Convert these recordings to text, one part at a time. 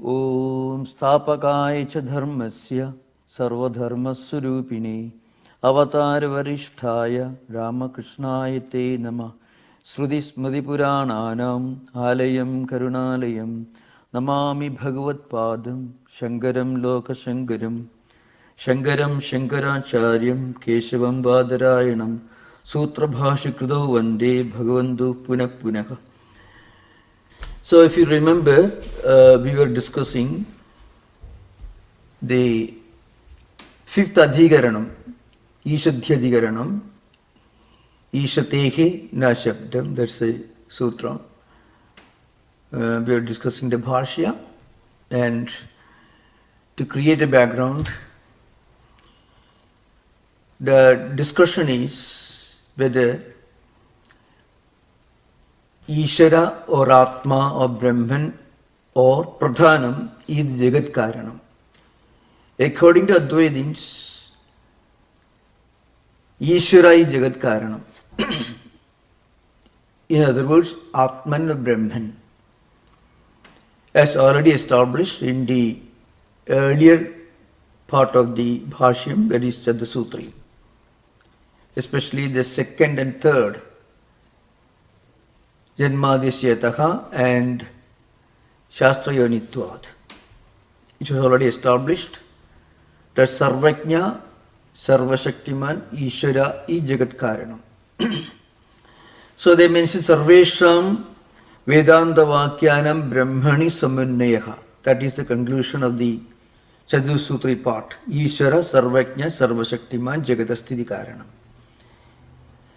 Om Stapakaya cha dharmasya sarvadharmaswarupine avatar varishtaya Ramakrishnaya te nama Sruti Smriti Purananam Alayam Karunalayam Namami Bhagavat Padam Shankaram Loka Shankaram Shankaram Shankaracharyam Keshavam Badarayanam Sutra Bhashyam Vande Bhagavantu Punah Punah. So if you remember, we were discussing the fifth adhikaranam, Ishadhyadhikaranam, Ishatehe na Shabdam, that's a sutra. We are discussing the Bhashya, and to create a background, the discussion is whether Ishara or Atma or Brahman or Pradhanam is Jagat Karanam. According to Advaitins, Ishara is Jagat Karanam. In other words, Atman or Brahman. As already established in the earlier part of the Bhashyam, that is Chadasutri, especially the second and third, Janmadisyataha and Shastra Yonitvad. It was already established that Sarvajna, Sarvashaktiman, Ishvara is Jagat Karanam. So they mention Sarvesham Vedanta Vakyanam Brahmani Samunnayaha. That is the conclusion of the Chadusutri part. Ishvara, Sarvajna, Sarvashaktiman, Jagatastiti Karanam.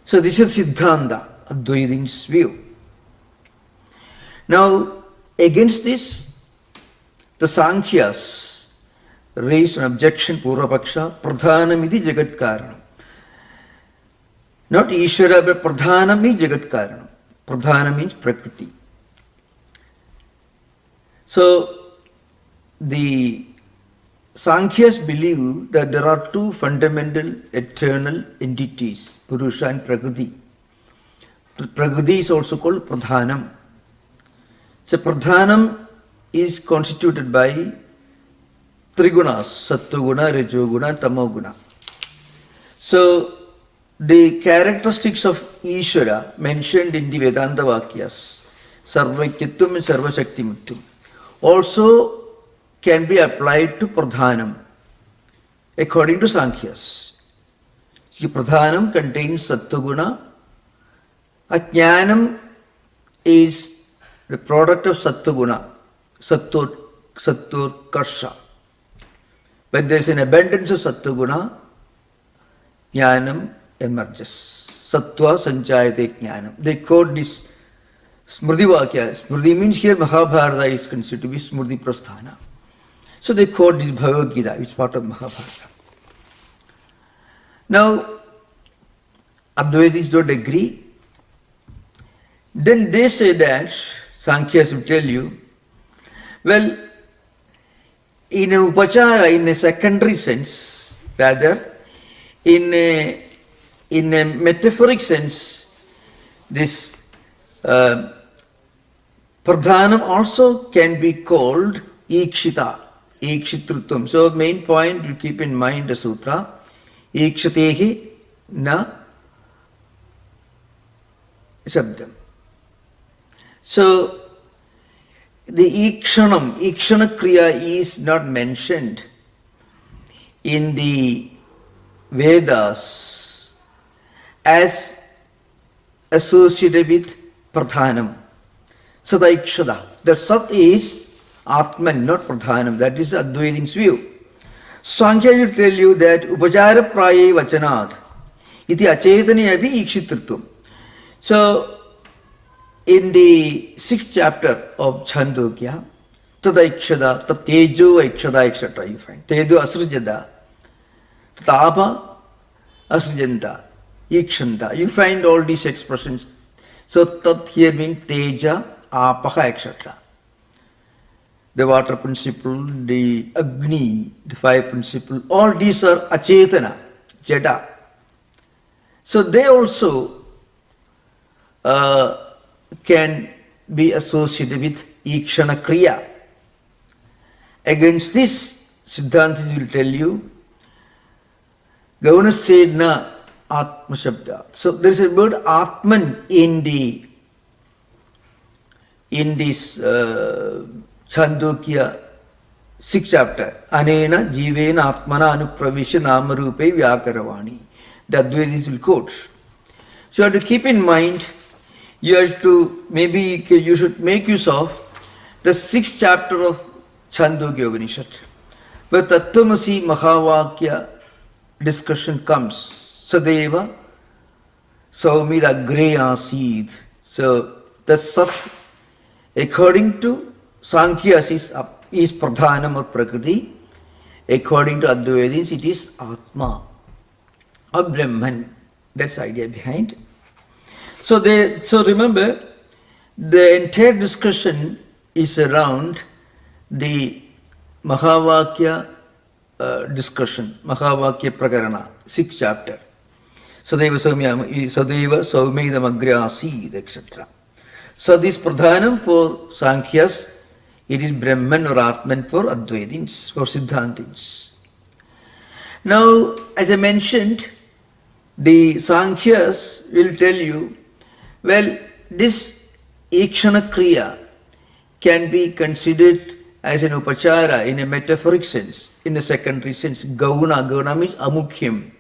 So this is Siddhanta, Advaitin's view. Now, against this, the Sankhyas raised an objection, Purvapaksha, Pradhanamiti Jagat Karanam. Not Ishvara, but Pradhanam is Jagat Karanam. Pradhana means Prakriti. So, the Sankhyas believe that there are two fundamental eternal entities, Purusha and Prakriti. Prakriti is also called Pradhanam. So Pradhanam is constituted by three gunas, Sattva-guna, Rajo-guna, Tamo-guna. So the characteristics of Ishvara mentioned in the Vedanta Vakyas, Sarvajnatvam and Sarvashaktimatvam, also can be applied to Pradhanam according to Sankhyas. So Pradhanam contains Sattva-guna, Ajnanam is the product of Sattva-guna, Sattur Karsha. When there is an abundance of Sattva-guna, Jnanam emerges. Sattva Sanchayate Jnanam. They quote this Smriti Vakya. Smriti means here Mahabharata is considered to be Smriti Prasthana. So they quote this Bhagavad Gita, which is part of Mahabharata. Now, Advaitis don't agree. Then they say that Sankhyas will tell you, well, in a upachara, in a secondary sense, rather, in a metaphoric sense, this Pradhanam also can be called Ikshita, Ikshitrutam. So, main point you keep in mind the sutra, Ikshatehi na Shabdam. So, the Ikshana Kriya is not mentioned in the Vedas as associated with Pradhanam. Sadaiksha. The Sat is Atman, not Pradhanam. That is Advaitin's view. Sankhya will tell you that Upachara Praye Vachanad iti achetani abhi ikshitritvam. So, in the 6th chapter of Chandogya, Tadaikshada, Tatejo Aikshada, etc. you find. Tejo Asrijada, Tatapa Asrijanta, Ikshanta. You find all these expressions. So Tat here means Teja, Apaha, etc. The water principle, the Agni, the fire principle, all these are Achetana, Jada. So they also can be associated with Ikshana Kriya. Against this, Siddhantis will tell you, Governor said na Atma Shabda. So there is a word Atman in this Chandogya 6th chapter. Anena Jivena Atmana Anupravisha Namarupe Vyakaravani. The Advaitis will quote. So you have to keep in mind, you have to, maybe you should make use of the 6th chapter of Chandogya Upanishad, where Tattwamasi Mahavakya discussion comes. Sadeva Saumida Gre Asid. So the Sat, according to Sankhya, is Pradhanam or Prakriti. According to Advaitis, it is Atma or Brahman. That's the idea behind. So remember, the entire discussion is around the Mahavakya discussion, Mahavakya Prakarana, 6th chapter. Sadeva Saumedam Agrasid, etc. So this Pradhanam for Sankhyas, it is Brahman or Atman for Advaitins, for Siddhantins. Now, as I mentioned, the Sankhyas will tell you, well, this Ikshana Kriya can be considered as an upachara in a metaphoric sense, in a secondary sense. Gauna means amukhyam,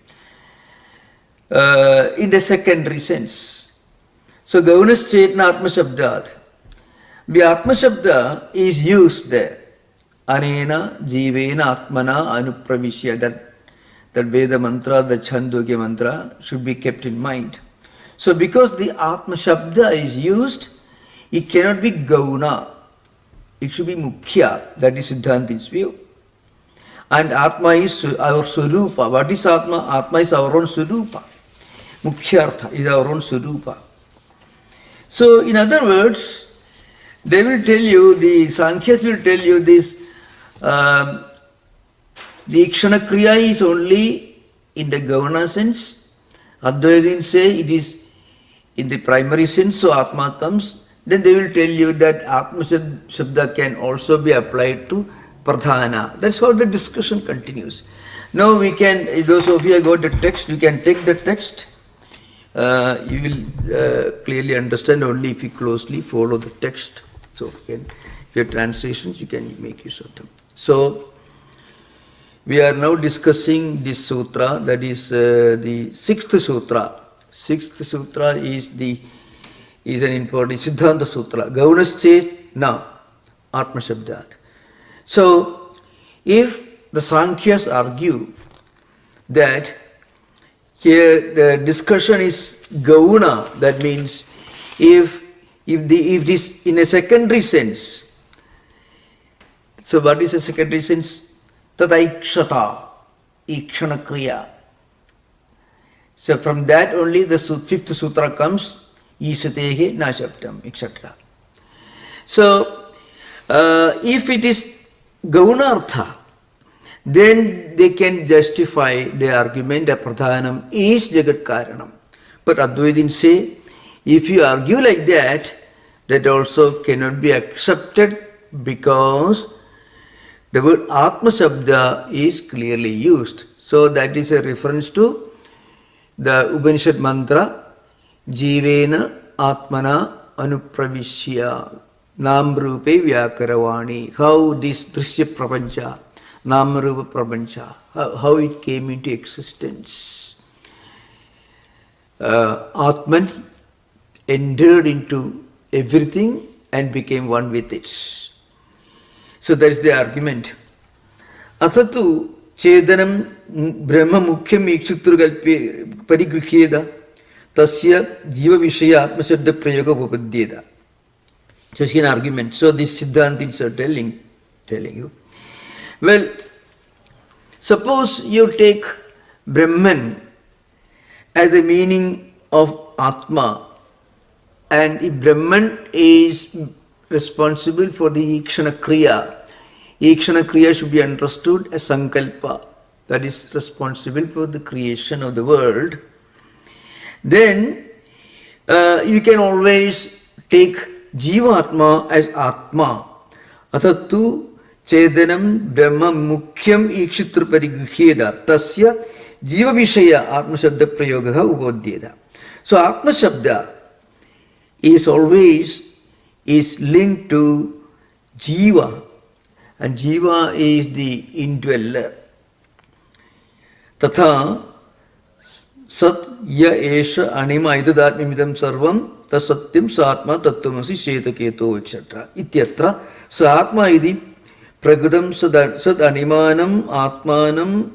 in the secondary sense. So Gaunas Chetna Atma Shabdat. The Atma Shabda is used there. Anena Jivena Atmana Anupravishya. That Veda mantra, the Chandogya mantra should be kept in mind. So because the Atma Shabda is used, it cannot be Gauna. It should be Mukhya. That is Siddhantin's view. And Atma is our Surupa. What is Atma? Atma is our own Surupa. Mukhyartha is our own Surupa. So in other words, they will tell you, the Sankhyas will tell you this, the Ikshana Kriya is only in the Gauna sense. Advaitins say it is in the primary sense, so Atma comes. Then they will tell you that Atma Shabda can also be applied to Pradhana. That's how the discussion continues. Now we can, those of you who got the text, you can take the text. You will clearly understand only if you closely follow the text. So your translations, you can make use of them. So we are now discussing this sutra, that is the 6th sutra. 6th sutra is an important Siddhanta sutra. Gaunasche na Atma Shabdat. So if the Sankhya's argue that here the discussion is Gauna, that means if it is in a secondary sense. So what is a secondary sense? Tadaikshata, Ikshana Kriya. So from that only the 5th sutra comes, Isatehe Nashabtam, etc. So if it is Gaunartha, then they can justify the argument that Pradhanam is Jagat Karanam. But Advaitins say, if you argue like that, that also cannot be accepted because the word Atma Shabda is clearly used. So that is a reference to the Upanishad mantra, Jivena Atmana Anupravishya Namrupe Vyakaravani. How this Drishya Prapancha, Namrupa Prapancha, how it came into existence. Atman entered into everything and became one with it. So that is the argument. Athatu Chedanam Brahma Mukhyam Ikshutrugalpi Parigrihyeda Tasya Jiva Vishaya Atma Shabda Prayoga Upadyeda. So it's an argument. So these Siddhantins are telling you. Well, suppose you take Brahman as the meaning of Atma, and if Brahman is responsible for the Ikshana Kriya should be understood as Sankalpa, that is responsible for the creation of the world. Then you can always take Jiva Atma as Atma. Athatu Chedanam Brahma Mukhyam Ikshitru Parigrihyeda Tasya Jiva Vishaya Atma Shabda Prayogaha Ubodyeda. So Atma Shabda is always linked to Jiva, and Jiva is the indweller. Tatha Sat Ya Esha Anima Idadatmimidam Sarvam Tasatyam Satma Tattwamasi Shetaketo etc. Ityatra Satma Idi Pragadam Sad Animanam Atmanam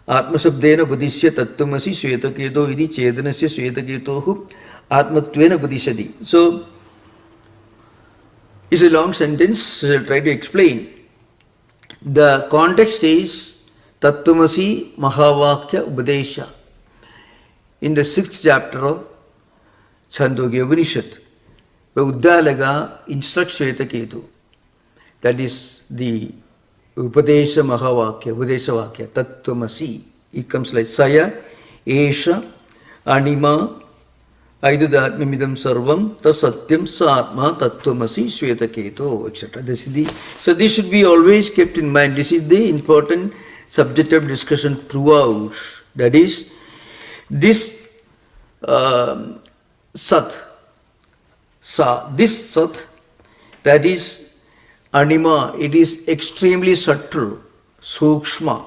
Atmasabdena Buddhisya Tattwamasi Shetaketo Idi Chedanasya Shetaketohu Atmatvena Buddhishadi. So it's a long sentence, I'll try to explain. The context is Tattwamasi Mahavakya Upadesha. In the 6th chapter of Chandogya Upanishad, where Uddalaga instructs Shetaketu. That is the Upadesha Mahavakya, Upadesha Vakya, Tattwamasi. It comes like Saya, Esha, Anima, Aidadatmimidam Sarvam, Tasatyam Satma, Tattwamasi, Shvetaketo, etc. So this should be always kept in mind. This is the important subject of discussion throughout. That is, this Sat, this Sat, that is Anima, it is extremely subtle, Sukshma,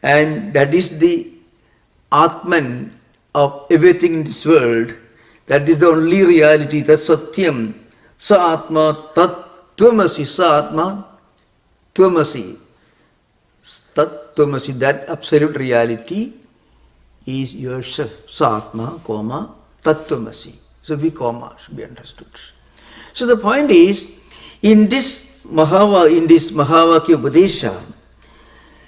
and that is the Atman of everything in this world. That is the only reality, the Satyam, Sa Atma, Tat Tvamasi, Sa Atma, Tvamasi, Tat Tvamasi, that absolute reality is yourself, Sa-atma, comma, Tattwamasi. So the comma should be understood. So the point is, in this Mahavakya Upadesha,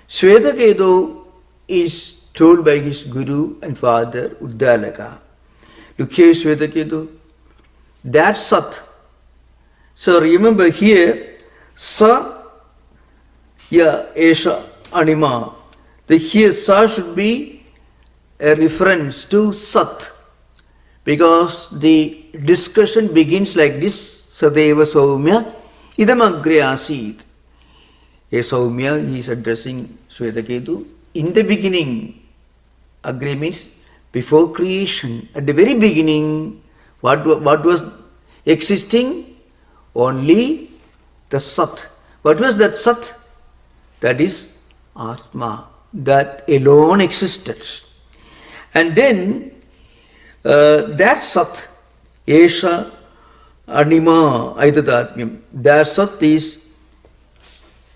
Shvetaketu is told by his guru and father, Uddalaka, look here, Shvetaketu, that's Sat. So remember here, Sa, Ya, Esha, Anima. The here Sa should be a reference to Sat, because the discussion begins like this: Sadeva Saumya Idam Agre Asit. A Saumya, he is addressing Shvetaketu. In the beginning, Agre means before creation. At the very beginning, what was existing? Only the Sat. What was that Sat? That is Atma. That alone existed. And then that Sat, Esha, Anima, Aidadatmyam, that Sat is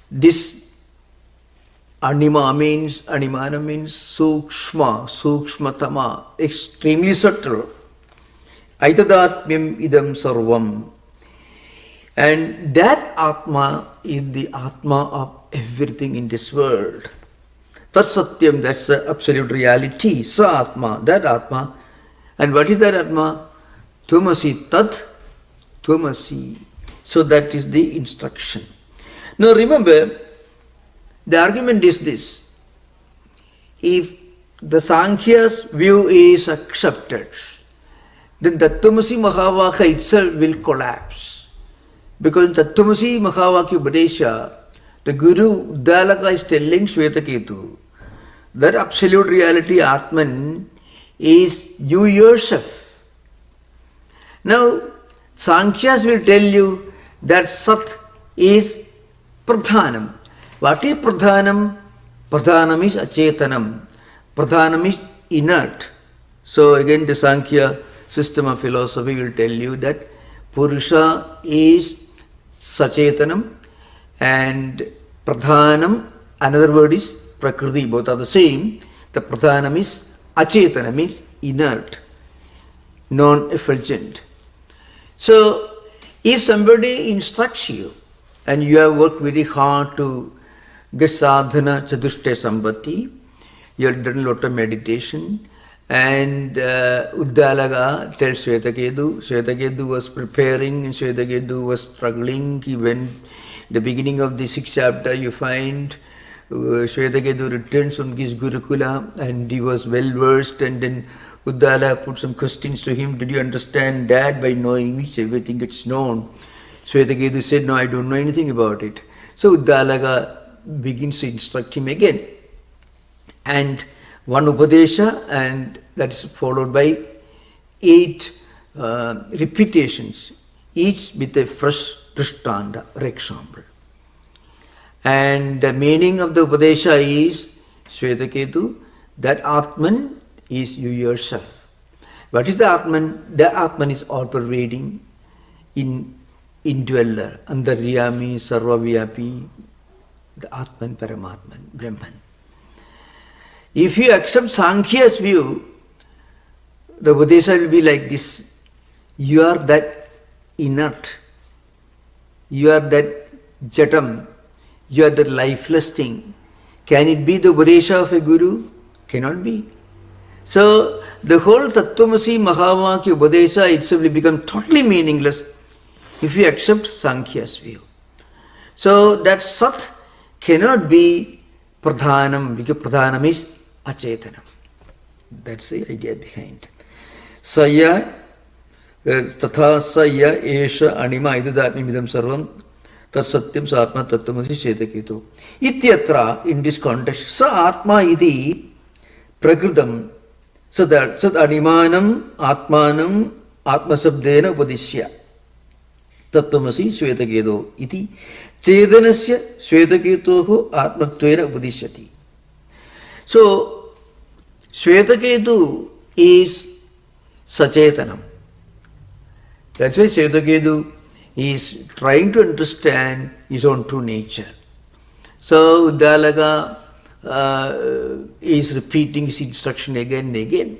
this Animana means Sukshma, Sukshmatama, extremely subtle. Aitadatmyam idam sarvam. And that Atma is the Atma of everything in this world. Tat Satyam, that's the absolute reality. Sa Atma, that Atma. And what is that Atma? Tvamasi, Tat Tvamasi. So that is the instruction. Now remember, the argument is this: if the Sankhya's view is accepted, then Tattwamasi Mahavakya itself will collapse. Because Tattwamasi Mahavakya Upadesha, the Guru Uddalaka is telling Shvetaketu that absolute reality Atman is you yourself. Now, Sankhyas will tell you that Sat is Pradhanam. What is Pradhanam? Pradhanam is Achetanam. Pradhanam is inert. So again the Sankhya system of philosophy will tell you that Purusha is Sachetanam and Pradhanam, another word is Prakriti, both are the same. The Pradhanam is Achetana, means inert, non-effulgent. So if somebody instructs you and you have worked very hard to get sadhana chatushtaya sambati, you have done a lot of meditation, and Uddalaka tells Shvetaketu was preparing and Shvetaketu was struggling. He went, the beginning of the 6th chapter you find Shvetaketu returns from his Gurukula and he was well versed, and then Uddala put some questions to him. Did you understand that? By knowing which everything gets known. Shvetaketu said, no, I don't know anything about it. So Uddalaka begins to instruct him again. And one Upadesha, and that is followed by 8 repetitions, each with a fresh drishtanta or example. And the meaning of the Upadesha is, Shvetaketu, that Atman is you yourself. What is the Atman? The Atman is all-pervading, indweller, Antaryami, Sarvavyapi, the Atman, Paramatman, Brahman. If you accept Sankhya's view, the Upadesha will be like this. You are that inert, you are that jatam, you are that lifeless thing. Can it be the Upadesha of a Guru? Cannot be. So the whole Tattwamasi Mahavakya Upadesha itself will become totally meaningless if you accept Sankhya's view. So that Sat cannot be Pradhanam, because Pradhanam is Achetanam. That's the idea behind. Saya, Tatha Saya, Esha, Anima, Idudatmi Midam Sarvam, Tasatyam Satma Tattwamasi Shetaketu. Ityatra, in this context, Sa Atma Idi Prakritam, so that Animanam, Atmanam, Atmasabdena Upadishya. Tattwamasi Shvetaketu iti Chedanasya Shvetaketuho Atmatvena Upadishyati. So, Shvetaketu is Sachetanam. That's why Shvetaketu is trying to understand his own true nature. So, Uddalaka is repeating his instruction again and again.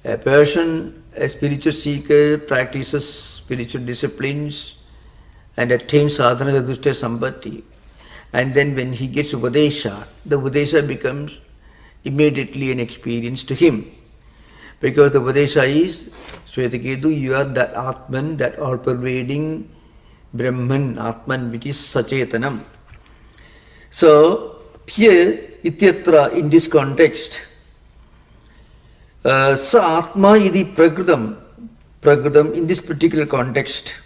A person, a spiritual seeker, practices spiritual disciplines and attains sadhana chatushtaya sampatti. And then when he gets Upadesha, the Upadesha becomes immediately an experience to him. Because the Upadesha is, Shvetaketu, you are that Atman, that all-pervading Brahman, Atman, which is Sachetanam. So, here, Ityatra, in this context, Sa Atma idi Prakritam, in this particular context,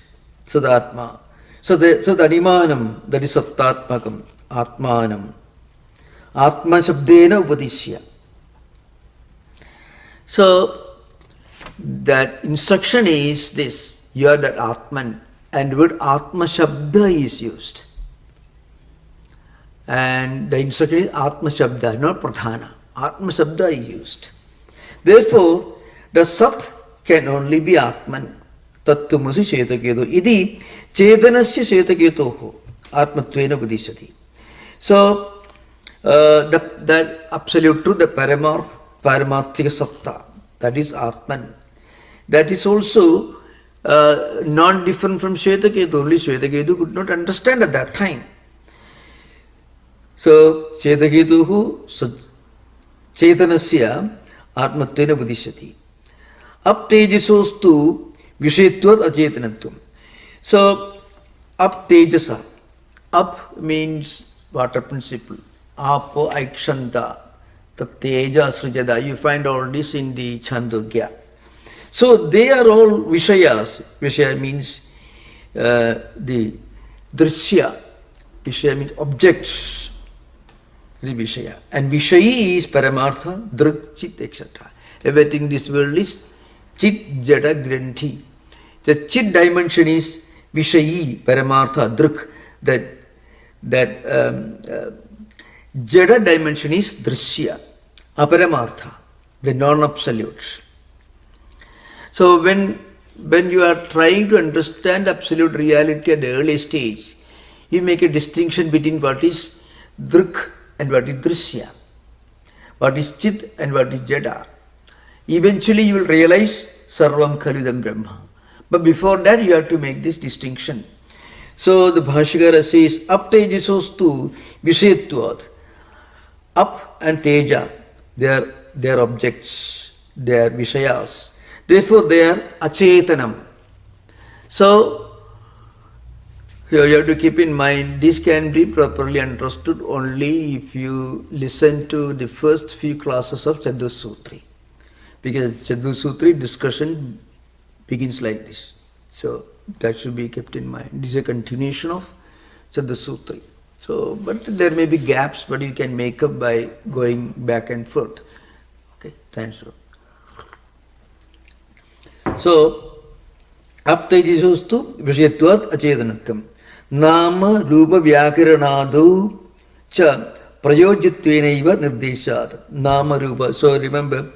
Sadatma. So the Animanam, that is Sattatmakam, Atmanam. Atma Shabdena Upadishya. So that instruction is this, you are that Atman, and the word Atma Shabda is used. And the instruction is Atma Shabda, not Pradhana. Atma Shabda is used. Therefore, the Sat can only be Atman. Tattwamasi Shetaketu. Idi Chedanasya Shetaketoho Atmatvena Budhishyati. So, that absolute truth, the Paramarthika Satta, that is Atman. That is also not different from Shetaketu. Only Shetaketu could not understand at that time. So, Shetaketuhu Chetanasya Atmatvena Budhishyati. Up Tejasostu Vishayatvat Achetanatvam. So, up Tejasa. Up means water principle. Apo Aikshanta. Teja Srijada. You find all this in the Chandogya. So, they are all Vishayas. Vishaya means the Drishya. Vishaya means objects. The Vishaya. And Vishayi is Paramartha, Drik, Chit, etc. Everything this world is Chit, Jada, Granthi. The Chit dimension is Vishayi, Paramartha, Drik. That Jada dimension is Drishya, Aparamartha, the non-absolutes. So when you are trying to understand absolute reality at the early stage, you make a distinction between what is Drik and what is Drishya, what is Chit and what is Jada. Eventually you will realize Sarvam Khalidam Brahma. But before that you have to make this distinction. So the Bhashyakara says, Up Tejasostu Vishayatvat. Up and Teja, they are objects, they are Vishayas. Therefore they are Achetanam. So you have to keep in mind, this can be properly understood only if you listen to the first few classes of Chatusutri. Because Chatusutri discussion begins like this. So that should be kept in mind. This is a continuation of Chaddasutri. So, but there may be gaps, but you can make up by going back and forth. Okay, thanks. So, aptaitisostu vishayatvat achetanatam. Nama rupa vyakaranadu cha prayojitvenaiva nirdeshat. Nama rupa. So, remember,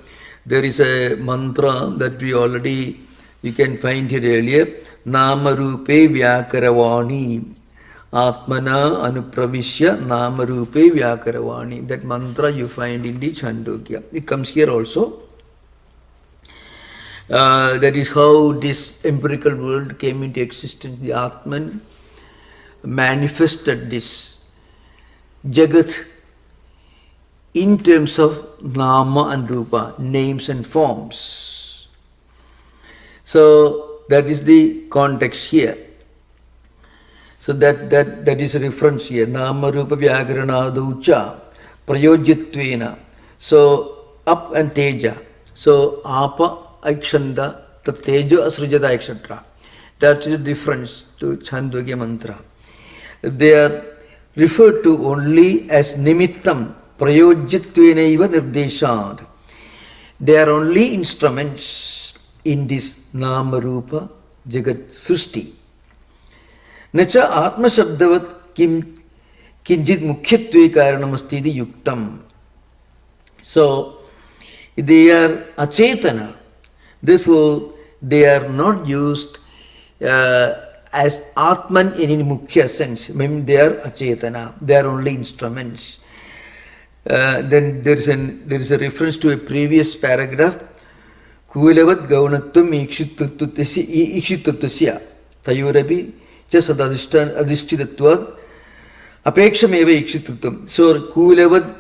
there is a mantra that we can find here earlier. Nama rupe vyakaravani. Atmana anupravishya nama rupe vyakaravani. That mantra you find in the Chandogya. It comes here also. That is how this empirical world came into existence. The Atman manifested this Jagat in terms of Nama and Rupa, names and forms. So that is the context here. So that is a reference here. Nama Rupa Vyakaranadaucha Prayojitvena. So up and Teja. So Apa Aikshanda, the Teja Asrijata, etc. That is the difference to Chandogya mantra. They are referred to only as Nimittam Prayojitvenaiva Nirdeshad. They are only instruments in this Nama Rupa Jagat Srishti. Nacha Atma Shabdavat Kinjit Mukhyatve Karanamastidi Yuktam. So, they are achetana. Therefore, they are not used as Atman in any mukhya sense. I mean, they are achetana. They are only instruments. Then there is a reference to a previous paragraph. Kuilavat gaunatvam ikshituttasya tayurapi Sadadishtidatvad Apekshameva Ikshitutvam. So Kulevad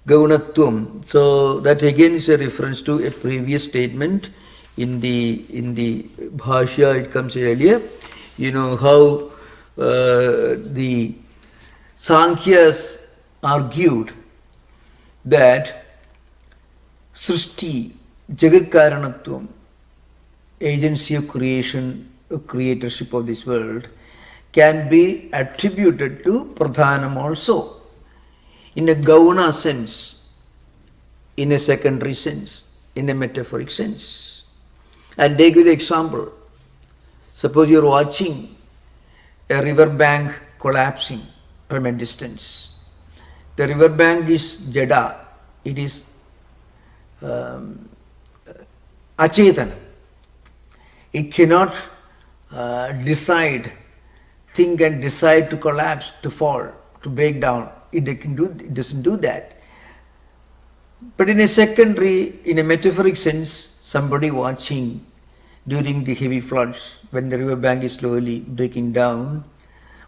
Gaunatvam. So that again is a reference to a previous statement in the Bhashya. It comes earlier. You know how the Sankhyas argued that Srishti, Jagat Karanatvam, agency of creation, creatorship of this world, can be attributed to Pradhanam also, in a Gauna sense, in a secondary sense, in a metaphoric sense. And take the example. Suppose you are watching a river bank collapsing from a distance. The river bank is Jada, it is Achetana. It cannot think and decide to collapse, to fall, to break down. It doesn't do that. But in a secondary, in a metaphoric sense, somebody watching during the heavy floods, when the river bank is slowly breaking down,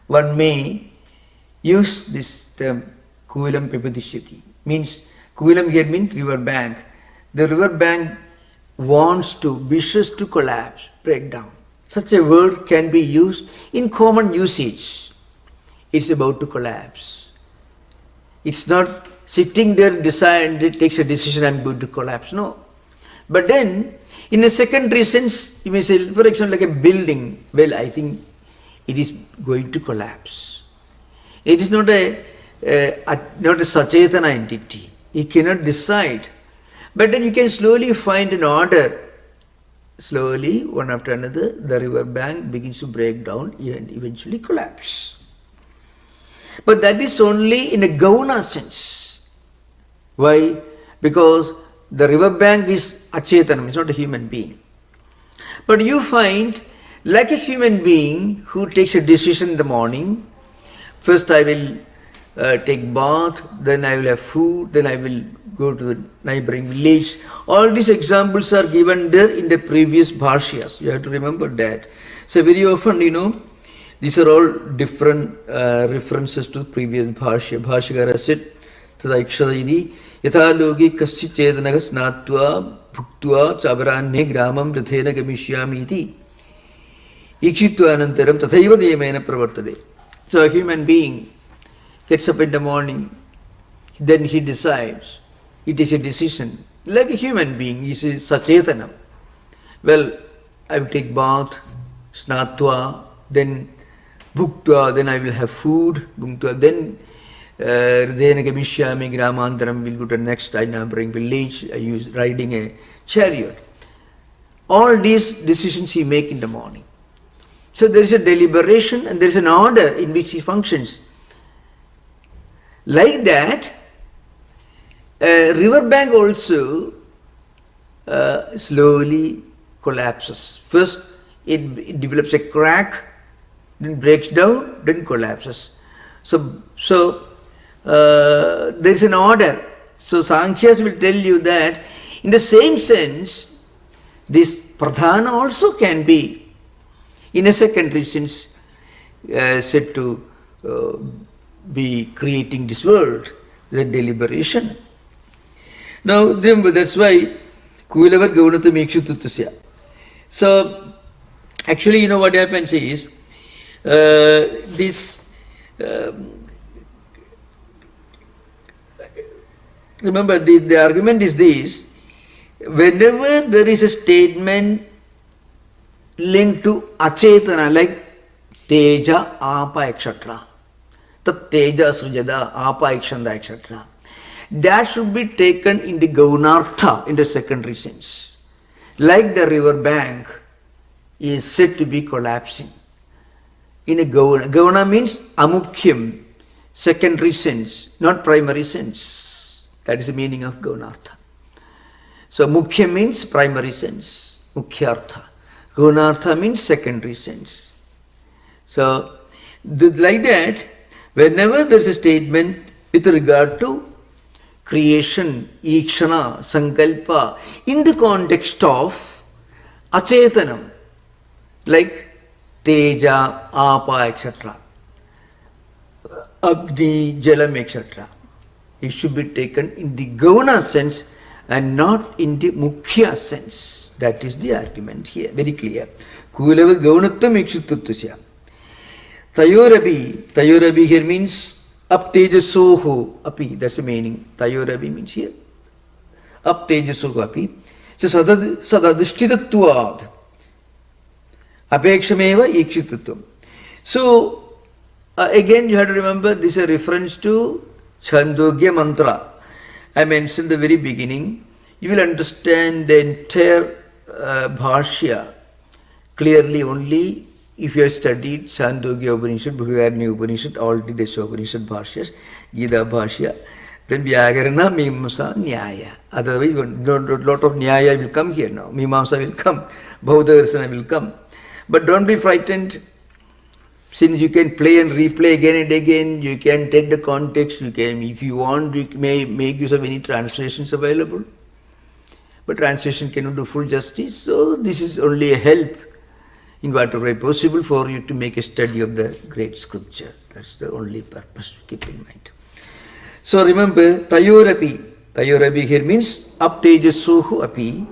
one may use this term, Kuilam Pipadishyati. Means, Kuilam here means river bank. The river bank wishes to collapse, break down. Such a word can be used in common usage. It's about to collapse. It's not sitting there and it takes a decision, I'm going to collapse. No. But then, in a secondary sense, you may say, for example, like a building, well, I think it is going to collapse. It is not a Sachetana entity. It cannot decide. But then you can slowly find an order. Slowly, one after another, the river bank begins to break down and eventually collapse. But that is only in a Gauna sense. Why? Because the river bank is Achetanam, it's not a human being. But you find, like a human being who takes a decision in the morning, first I will take bath, then I will have food, then I will go to the neighboring village. All these examples are given there in the previous Bhashyas. You have to remember that. So very often, these are all different references to the previous Bhashya. Bhashyakara said, Tadaikshadayidi, Yatha logi kaschi chedanaga snatva bhuktva chabaranye gramam rathena gamishyami iti. Ikshitva anantaram tathaiva diyamena pravartade. So a human being gets up in the morning, then he decides. It is a decision. Like a human being, he says Sachetanam. Well, I will take bath, snatva, then Bhuktva, then I will have food. Bhuktva, then Bhashyam Gramantaram will go to the next neighboring village. I use riding a chariot. All these decisions he make in the morning. So there is a deliberation and there is an order in which he functions. Like that, riverbank also slowly collapses. First, it develops a crack, then breaks down, then collapses. So there is an order. So Sankhyas will tell you that in the same sense, this pradhana also can be, in a secondary sense, said to be creating this world, the deliberation. Now, remember, that's why Kuilavar Gaunata Mekshututusya. So, actually, you know what happens is, remember, the argument is this: whenever there is a statement linked to achetana, like teja, apa, etc., tat teja srijada, apa, ikshanda, etc., that should be taken in the gaunartha, in the secondary sense. Like the river bank is said to be collapsing. In a gauna, gauna means amukhyam, secondary sense, not primary sense. That is the meaning of gaunartha. So mukhya means primary sense, mukhyartha. Gaunartha means secondary sense. So like that, whenever there is a statement with regard to creation, ikshana, sankalpa, in the context of achetanam, like teja, apa, etc., agni, jalam, etc., it should be taken in the gauna sense and not in the mukhya sense. That is the argument here, very clear. Kuilavar gaunatvam ikshututtusya. Tayorabi here means up tejasoho api, that's the meaning. Tayorabi means here. Up tejasoho api. So sadadishtitatvad. Apekshameva ikshitutvam. So again you have to remember this is a reference to Chandogya mantra. I mentioned the very beginning. You will understand the entire Bhashya clearly only if you have studied Chandogya Upanishad, Bhugarni Upanishad, all the Desha Upanishad Bhashyas, Gita Bhashya, then Vyakarana, Mimamsa, Nyaya. Otherwise, a lot of Nyaya will come here now. Mimamsa will come, Bauddha will come. But don't be frightened. Since you can play and replay again and again, you can take the context, you can, if you want, you may make use of any translations available. But translation cannot do full justice, so this is only a help in whatever way possible for you to make a study of the great scripture. That's the only purpose to keep in mind. So remember, Tayorapi here means aptejasuhu api,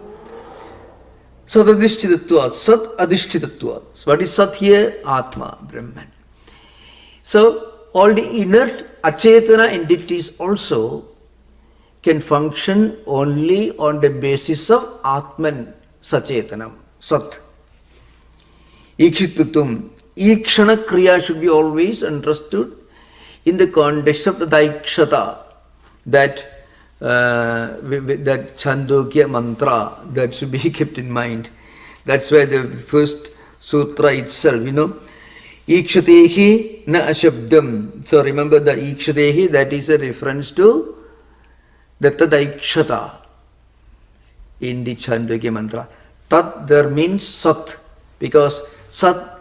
sadadishtitatvat, sat adishtitatvat. So what is sat here? Atma, Brahman. So all the inert achetana entities also can function only on the basis of Atman Sachetanam, Sat. Ikshitutum. Ikshana Kriya should be always understood in the context of the Daikshata, that Chandogya mantra, that should be kept in mind. That's why the first sutra itself, Ikshatehi na ashabdam. So remember the Ikshatehi, that is a reference to the Tadaikshata in the Chandogya mantra. Tat there means Sat, because Sat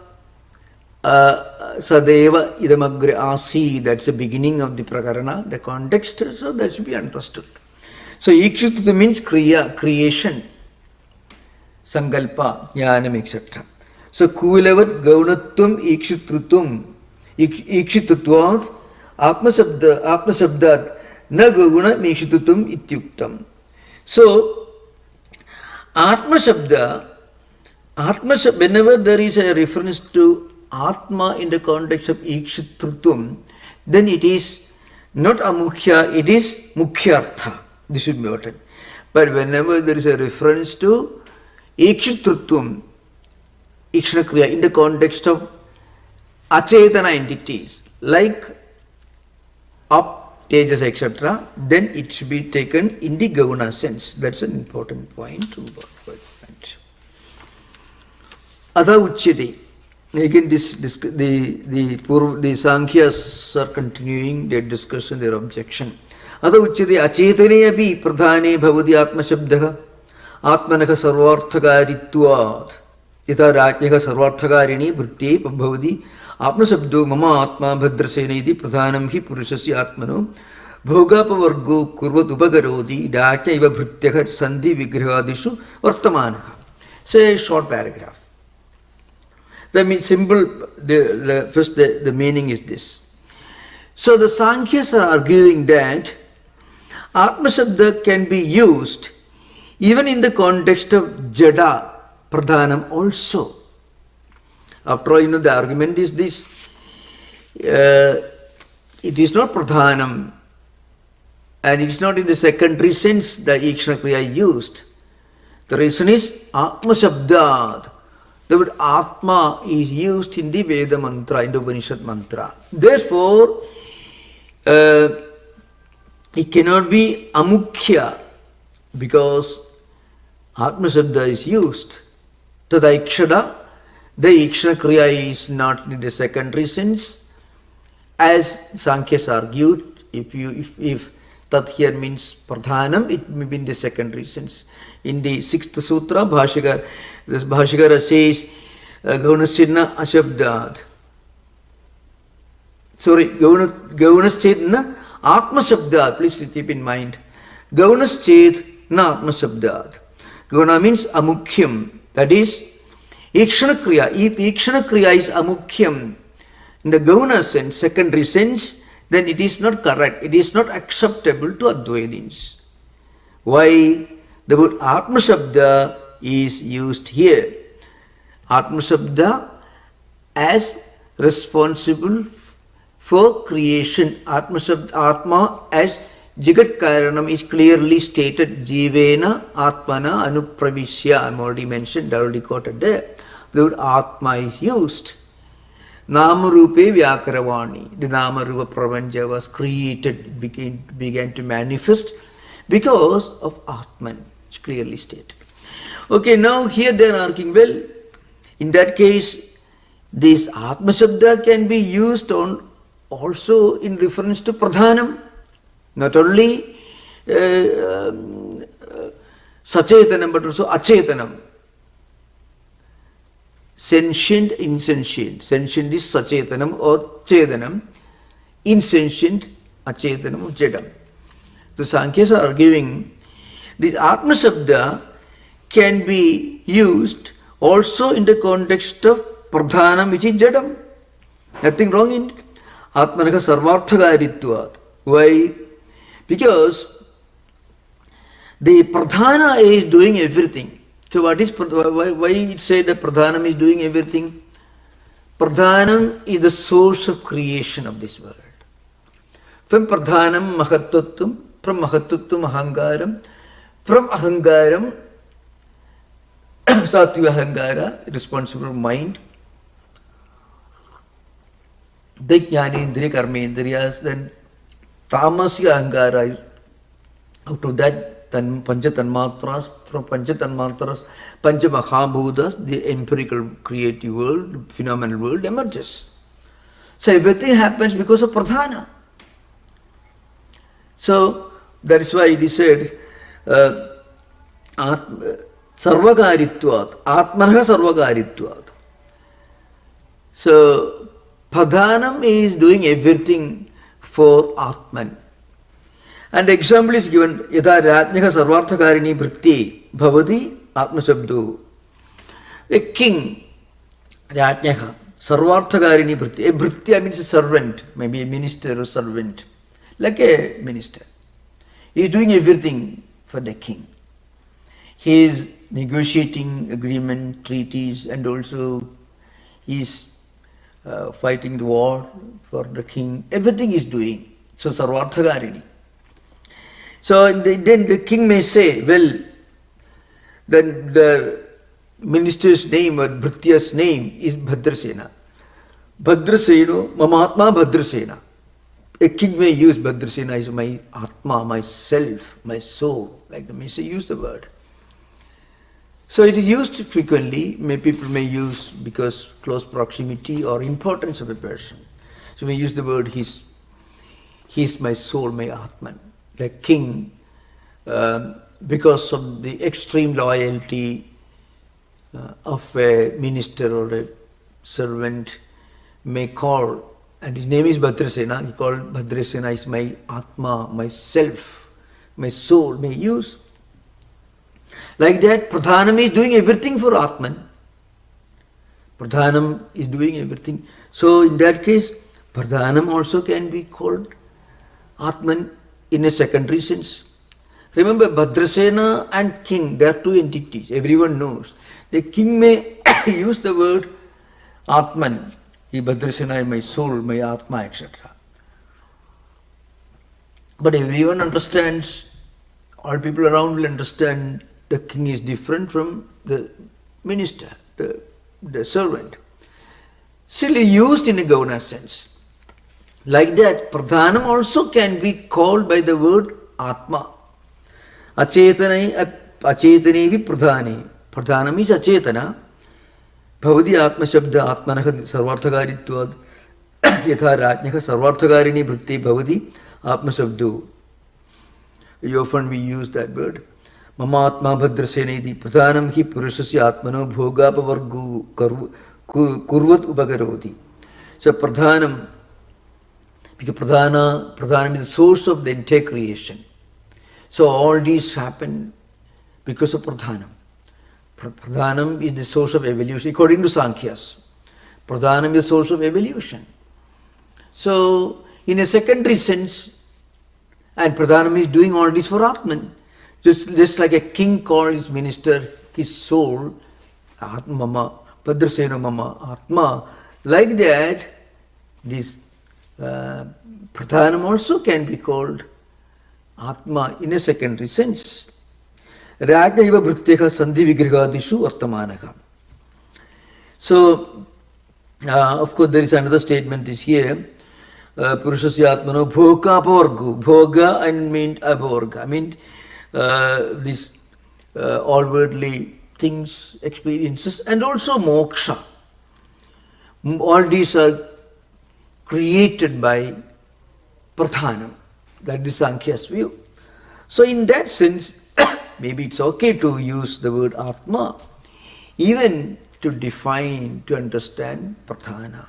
Sadeva idamagre asi, that's the beginning of the prakarana, the context, so that should be understood. So Ikshitutu means Kriya, creation, Sankalpa, Jnanam, etc. So Kuilavat Gaunatvam Ikshitutvat Atmasabdat Na Gauna Mekshitutum Ityuktam. So Atmasabda, whenever there is a reference to Atma in the context of Ikshitrutum, then it is not amukhya, it is mukhyartha. This should be noted. But whenever there is a reference to Ikshitrutum, Ikshana Kriya, in the context of achetana entities like up, tejas, etc., then it should be taken in the Gauna sense. That's an important point to mention. Atha uchyate. Again, the Sankhyas are continuing their discussion, their objection. Atha uchyate achetane api pradhane bhavati atma shabdaha atmanaka sarvarthakaritvat yatha rajnaka sarvarthakarini vritye bhavati atma shabdo mama atma bhadrasena iti pradhanam hi purushasya atmano bhogapavargo kurvat upakaroti rajna iva bhrityaka sandhi vigrahadishu vartamanaha. Say a short paragraph. The simple, first the meaning is this. So the Sankhyas are arguing that Atma Shabda can be used even in the context of Jada Pradhanam also. After all, the argument is this. It is not Pradhanam and it is not in the secondary sense the Ikshana Kriya used. The reason is Atma Shabdat. The word Atma is used in the Veda mantra, in the Upanishad mantra. Therefore, it cannot be Amukhya because Atma Shabda is used. To the Ikshana Kriya is not in the secondary sense. As Sankhyas argued, if Tat here means Pradhanam, it may be in the secondary sense. In the 6th Sutra, Bhashyakara says, Gaunasya Ashabdat. Sorry, Gaunasya Atma Shabdat. Please keep in mind. Gaunasya Atma Shabdat. Gauna means Amukhyam. That is, Ikshana Kriya. If Ikshana Kriya is Amukhyam, in the Gauna sense, secondary sense, then it is not correct. It is not acceptable to Advaitins. Why? The word Atma Shabda is used here. Atma Shabda as responsible for creation. Atma as Jagat Karanam is clearly stated. Jivena Atmana Anupravishya. I am already mentioned, already quoted there. The word Atma is used. Namarupe Vyakaravani. The Namarupa Pravancha was created, began to manifest because of Atman. It's clearly stated. Okay, now here they are arguing, well, in that case, this Atma Shabda can be used also in reference to Pradhanam. Not only Sachetanam, but also Achetanam. Sentient, insentient. Sentient is Sachetanam or Chetanam. Insentient, Achetanam or Jadam. The Sankhyas are arguing this Atma Shabda can be used also in the context of Pradhanam, which is Jadam. Nothing wrong in it. Atmanaka Sarvarthakaritvat. Why? Because the Pradhana is doing everything. So what is why it said that Pradhanam is doing everything? Pradhanam is the source of creation of this world. From Pradhanam Mahattatvam, from Mahattatvam Ahangaram, from Ahangaram, Sattva Ahangara, responsible mind, the Jnanendriya Karmendriyas, then Tamasya Ahangara, out of that Panchatanmatras, from Panchatanmatras, Panchamahabhutas, the empirical creative world, phenomenal world emerges. So everything happens because of Pradhana. So that is why it is said, Sarvakaritvat, Atmanaha Sarvakaritvat. So Pradhanam is doing everything for Atman. And the example is given, Yatha Rajnaka Sarvarthakarini Bhritti Bhavati Atma Shabdo. A king, Rajnaka, Sarvarthakarini Bhritti. A Bhritti means a servant, maybe a minister or servant, like a minister. He is doing everything for the king. He is negotiating agreement, treaties, and also he is fighting the war for the king. Everything is doing. So Sarvarthakarini. So then the king may say, well, then the minister's name or Bhritya's name is Bhadrasena. Bhadraseno, Mamatma Bhadrasena. A king may use Bhadrasena as my Atma, my self, my soul, like the Messiah used the word. So it is used frequently. People may use because close proximity or importance of a person. So we use the word he's my soul, my Atman. Like king, because of the extreme loyalty of a minister or a servant, may call, and his name is Bhadrasena, he called Bhadrasena is my Atma, my self, my soul, may use. Like that, Pradhanam is doing everything for Atman. Pradhanam is doing everything. So in that case, Pradhanam also can be called Atman in a secondary sense. Remember, Bhadrasena and king, they are two entities, everyone knows. The king may use the word Atman, he Bhadrasena is my soul, my Atma, etc. But everyone understands, all people around will understand the king is different from the minister, the servant. Still used in a Gauna sense. Like that, Pradhanam also can be called by the word Atma. Achetane vi Pradhane. Pradhanam is Achetana. Bhavati Atma Shabda Atmanaha Sarvarthagaritvad Yatha Rajnaka Sarvarthagarini Vritti Bhavati Atma Shabdu. Often we use that word. Mama Atma Bhadrasena iti Pradhanam hi Purusasya Atmano Bhogapavargu Kurvat Upakaroti. So Pradhanam, because Pradhanam is the source of the entire creation. So all these happen because of Pradhanam. Pradhanam is the source of evolution, according to Sankhyas. Pradhanam is the source of evolution. So, in a secondary sense, and Pradhanam is doing all this for Atman. Just like a king calls his minister, his soul, Atma Mama, Bhadrasena Mama, Atma. Like that, this Pradhanam also can be called Atma in a secondary sense. Rajna iva vritteha sandhi vigragadishu vartamanaka. So, of course, there is another statement is here. Purushasya atmano bhoga apavargu. Bhoga I mean apavarga. I mean these all worldly things, experiences, and also moksha. All these are created by Pradhanam. That is Sankhya's view. So in that sense, maybe it's okay to use the word Atma, even to define, to understand Pradhana.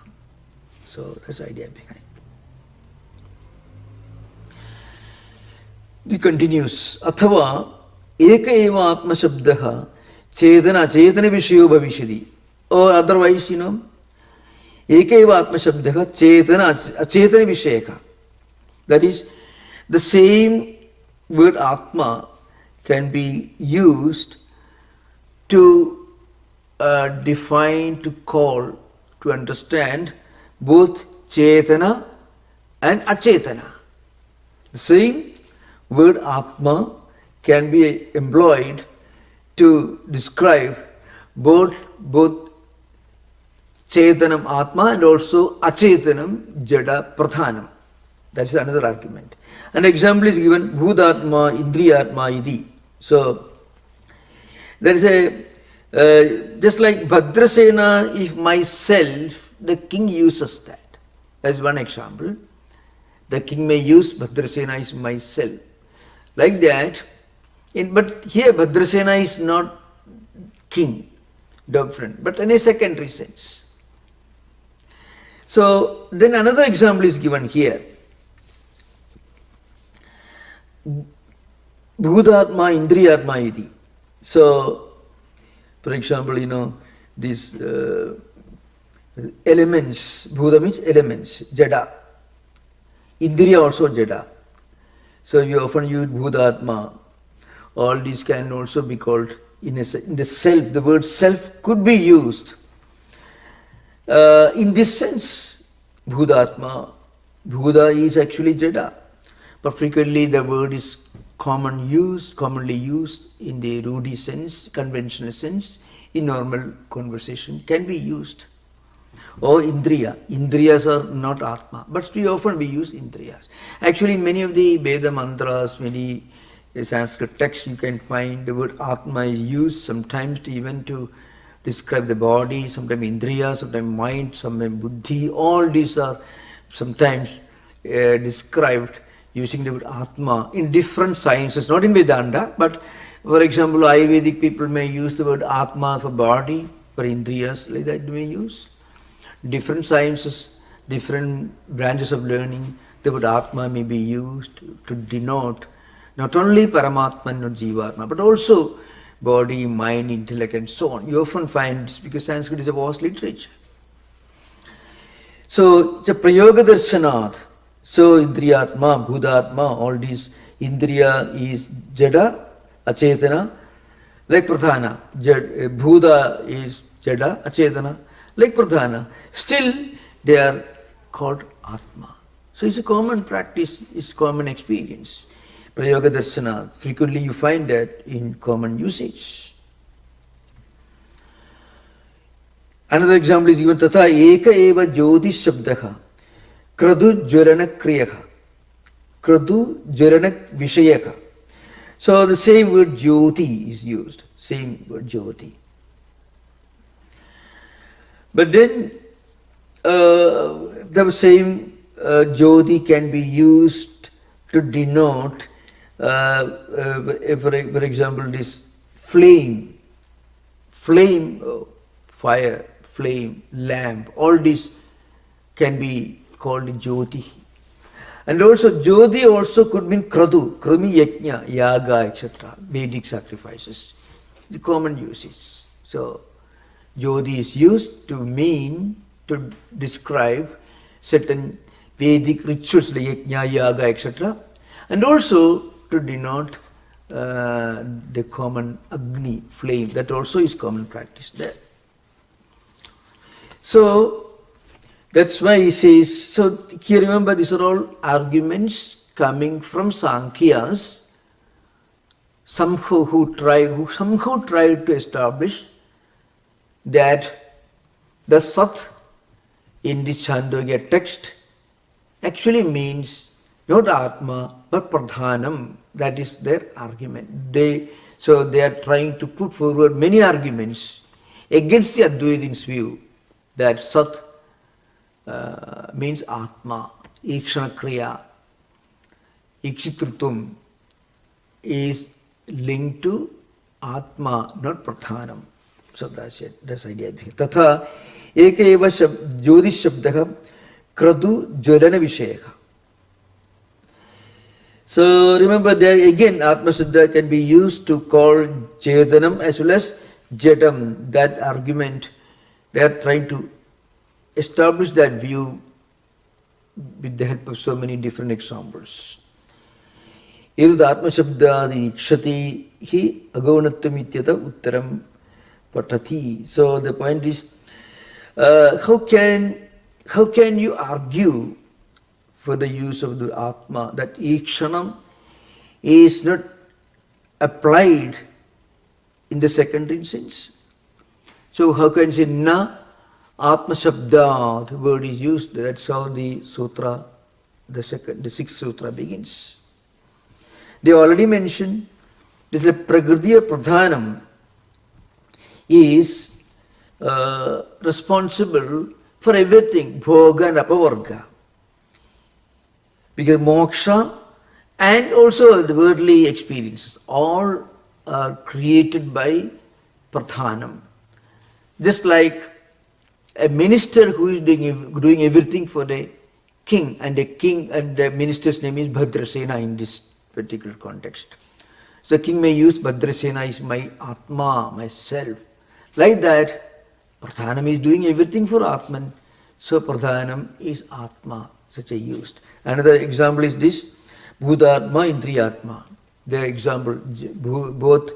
So that's the idea behind. It continues. Athava eka eva atma shabdaha chetana chetana vishayo bhavishyati. Or otherwise, eka eva atma shabdaha chetana achetana vishayaka. That is, the same word Atma can be used to define, to call, to understand both Chetana and Achetana. The same word Atma can be employed to describe both Chetanam Atma and also Achetanam Jada Pradhanam. That is another argument. An example is given, Bhudatma, Indriyatma, Iti. So, there is a, just like Bhadrasena is myself, the king uses that. That is one example. The king may use Bhadrasena is myself. Like that, but here Bhadrasena is not king, different, but in a secondary sense. So, then another example is given here. Bhudatma, Indriyatma iti. So, for example, these elements, Bhuta means elements, Jada. Indriya also Jada. So, you often use Bhudatma. All these can also be called in the self. The word self could be used. In this sense, Bhudatma, Bhuda is actually Jada. But frequently the word is commonly used in the Rudi sense, conventional sense, in normal conversation, can be used. or Indriya. Indriyas are not Atma, but we use Indriyas. Actually, in many of the Veda mantras, many Sanskrit texts, you can find the word Atma is used sometimes even to describe the body, sometimes Indriya, sometimes mind, sometimes Buddhi. All these are sometimes described using the word Atma in different sciences, not in Vedanta, but for example, Ayurvedic people may use the word Atma for body, for Indriyas, like that they may use. Different sciences, different branches of learning, the word Atma may be used to denote not only Paramatma and Jivatma, but also body, mind, intellect, and so on. You often find this because Sanskrit is a vast literature. So, it's a Prayoga Darshanat. So, Indriyatma, Bhudatma, all these, Indriya is Jada, Achetana, like Pradhana. Bhuda is Jada, Achetana, like Pradhana. Still, they are called Atma. So, it's a common practice, it's common experience. Prayoga Darshana, frequently you find that in common usage. Another example is even Tata Eka Eva Jyotish Shabdaha Kradu Jwarana Kriyaha Kradu Jwarana Vishayaka. So the same word Jyoti is used, same word Jyoti. But then the same Jyoti can be used to denote for example, this flame, fire, flame, lamp, all these can be called Jyoti. And also, Jyoti also could mean Kradu. Kradu means Yajna, Yaga, etc. Vedic sacrifices. The common usage. So, Jyoti is used to mean, to describe certain Vedic rituals like Yajna, Yaga, etc. And also to denote the common Agni, flame. That also is common practice there. So, that's why he says, so here remember these are all arguments coming from Sankhyas, who somehow tried to establish that the Sat in the Chandogya text actually means not Atma but Pradhanam. That is their argument. So they are trying to put forward many arguments against the Advaitins' view that Sat means Atma, Ikshana Kriya, Ikshitrutum is linked to Atma, not Pradhanam. So that's it, that's the idea. Tatha Eka Eva Jyotish Shabdaha Kradu Jwarana Vishayaka. So remember that again Atma Siddha can be used to call Chetanam as well as Jadam. That argument, they are trying to establish that view with the help of so many different examples. Idud Atma Shabdadi Kshati Hi Agonatamityata Uttaram Patati. So the point is, how can you argue for the use of the Atma that Ikshanam is not applied in the secondary sense? So how can you say Na Atma Shabda, the word is used. That's how the sutra, the sixth sutra begins. They already mentioned this is Prakriti Pradhanam is responsible for everything, Bhoga and Apavarga. Because moksha and also the worldly experiences all are created by Pradhanam. Just like a minister who is doing everything for the king, and the minister's name is Bhadrasena in this particular context. So the king may use Bhadrasena is my Atma, myself. Like that, Pradhanam is doing everything for Atman. So Pradhanam is Atma, such a used. Another example is this, Bhudatma, Indriyatma. The example, both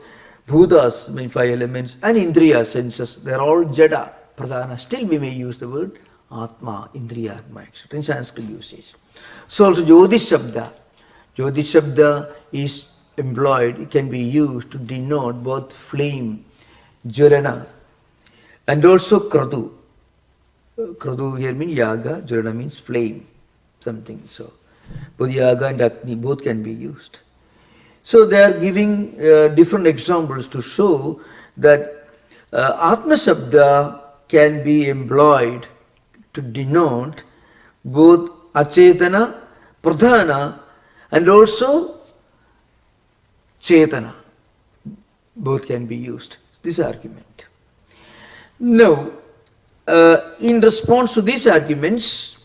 Bhudas mean 5 elements and Indriya senses, they are all Jada. Pradhana, still we may use the word Atma, Indriya, Atma, etc. in Sanskrit usage. So also Jyotish Shabda. Jyotish Shabda is employed, it can be used to denote both flame, Jwarana, and also Kratu. Kradu here means yaga, Jrana means flame, something so. Both yaga and Agni, both can be used. So they are giving different examples to show that Atma Shabda can be employed to denote both Achetana, Pradhana and also Chetana. Both can be used. This argument. Now, in response to these arguments,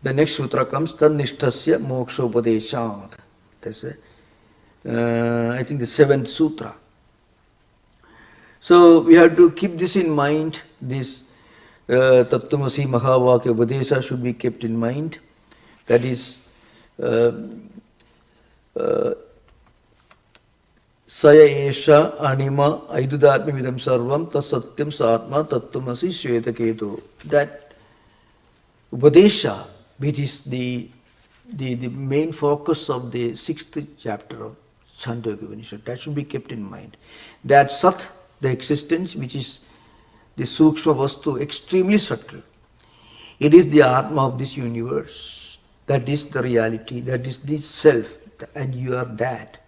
the next sutra comes, Tannishtasya Mokshopadeshat. That's I think the 7th sutra. So we have to keep this in mind. This Tattvamasi Mahavakya Upadesha should be kept in mind. That is Saya Esha Anima Aidudatmi Vidam Sarvam Tasatyam Satma Tattvamasi Shvetaketu. That Upadesha, which is the main focus of the 6th chapter of Chandogya Upanishad, that should be kept in mind. That Sat, the existence, which is the Sukshma Vastu, extremely subtle. It is the Atma of this universe. That is the reality, that is the self, and you are that.